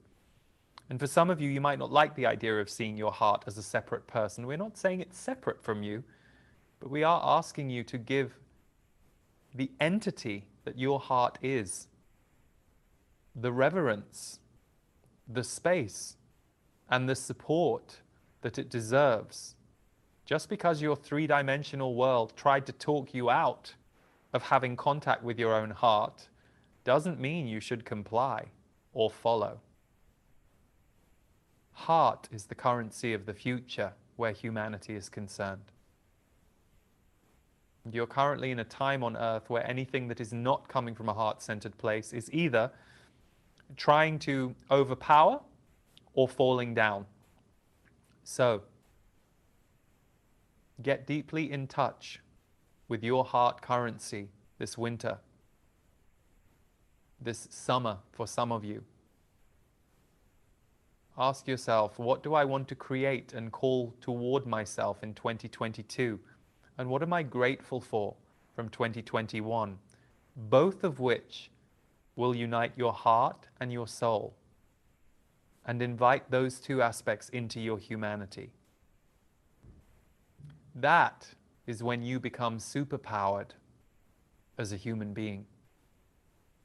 C: And for some of you, you might not like the idea of seeing your heart as a separate person. We're not saying it's separate from you, but we are asking you to give the entity that your heart is the reverence, the space, and the support that it deserves. Just because your three-dimensional world tried to talk you out of having contact with your own heart doesn't mean you should comply or follow. Heart is the currency of the future where humanity is concerned. You're currently in a time on earth where anything that is not coming from a heart-centered place is either trying to overpower or falling down. So, get deeply in touch with your heart currency this winter, this summer for some of you. Ask yourself, what do I want to create and call toward myself in 2022? And what am I grateful for from 2021? Both of which will unite your heart and your soul and invite those two aspects into your humanity. That is when you become superpowered as a human being.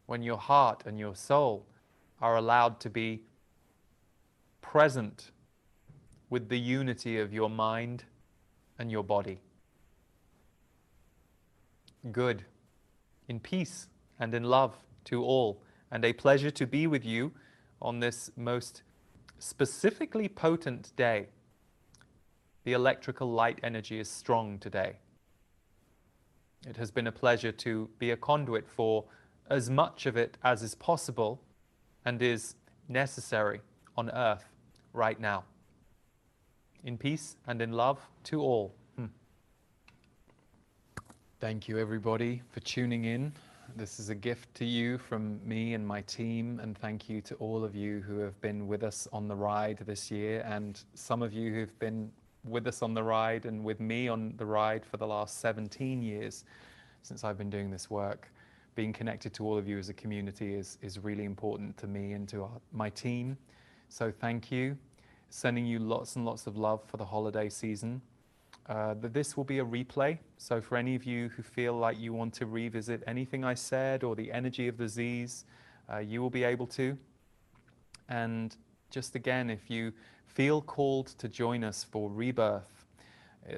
C: When your heart and your soul are allowed to be present with the unity of your mind and your body. Good. In peace and in love to all, and a pleasure to be with you on this most specifically potent day. The electrical light energy is strong today. It has been a pleasure to be a conduit for as much of it as is possible and is necessary on earth right now. In peace and in love to all.
B: Thank you, everybody, for tuning in. This is a gift to you from me and my team, and thank you to all of you who have been with us on the ride this year, and some of you who've been with us on the ride and with me on the ride for the last 17 years since I've been doing this work. Being connected to all of you as a community is really important to me and to my team. So thank you. Sending you lots and lots of love for the holiday season. This will be a replay, so for any of you who feel like you want to revisit anything I said or the energy of the Z's, you will be able to. And just again, if you feel called to join us for Rebirth,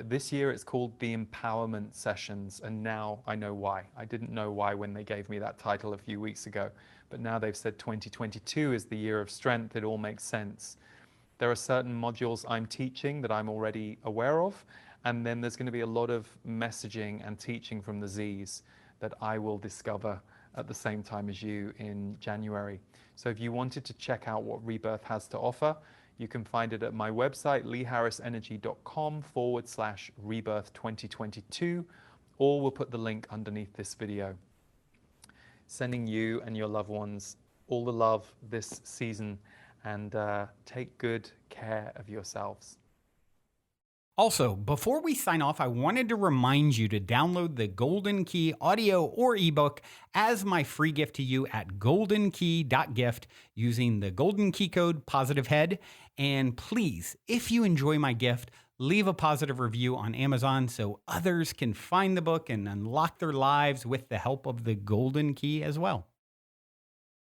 B: this year it's called the Empowerment Sessions, and now I know why. I didn't know why when they gave me that title a few weeks ago, but now they've said 2022 is the year of strength. It all makes sense. There are certain modules I'm teaching that I'm already aware of, and then there's going to be a lot of messaging and teaching from the Z's that I will discover at the same time as you in January. So if you wanted to check out what Rebirth has to offer, you can find it at my website, leeharrisenergy.com/Rebirth 2022, or we'll put the link underneath this video. Sending you and your loved ones all the love this season, and take good care of yourselves.
A: Also, before we sign off, I wanted to remind you to download the Golden Key audio or ebook as my free gift to you at goldenkey.gift using the Golden Key code POSITIVEHEAD. And please, if you enjoy my gift, leave a positive review on Amazon so others can find the book and unlock their lives with the help of the Golden Key as well.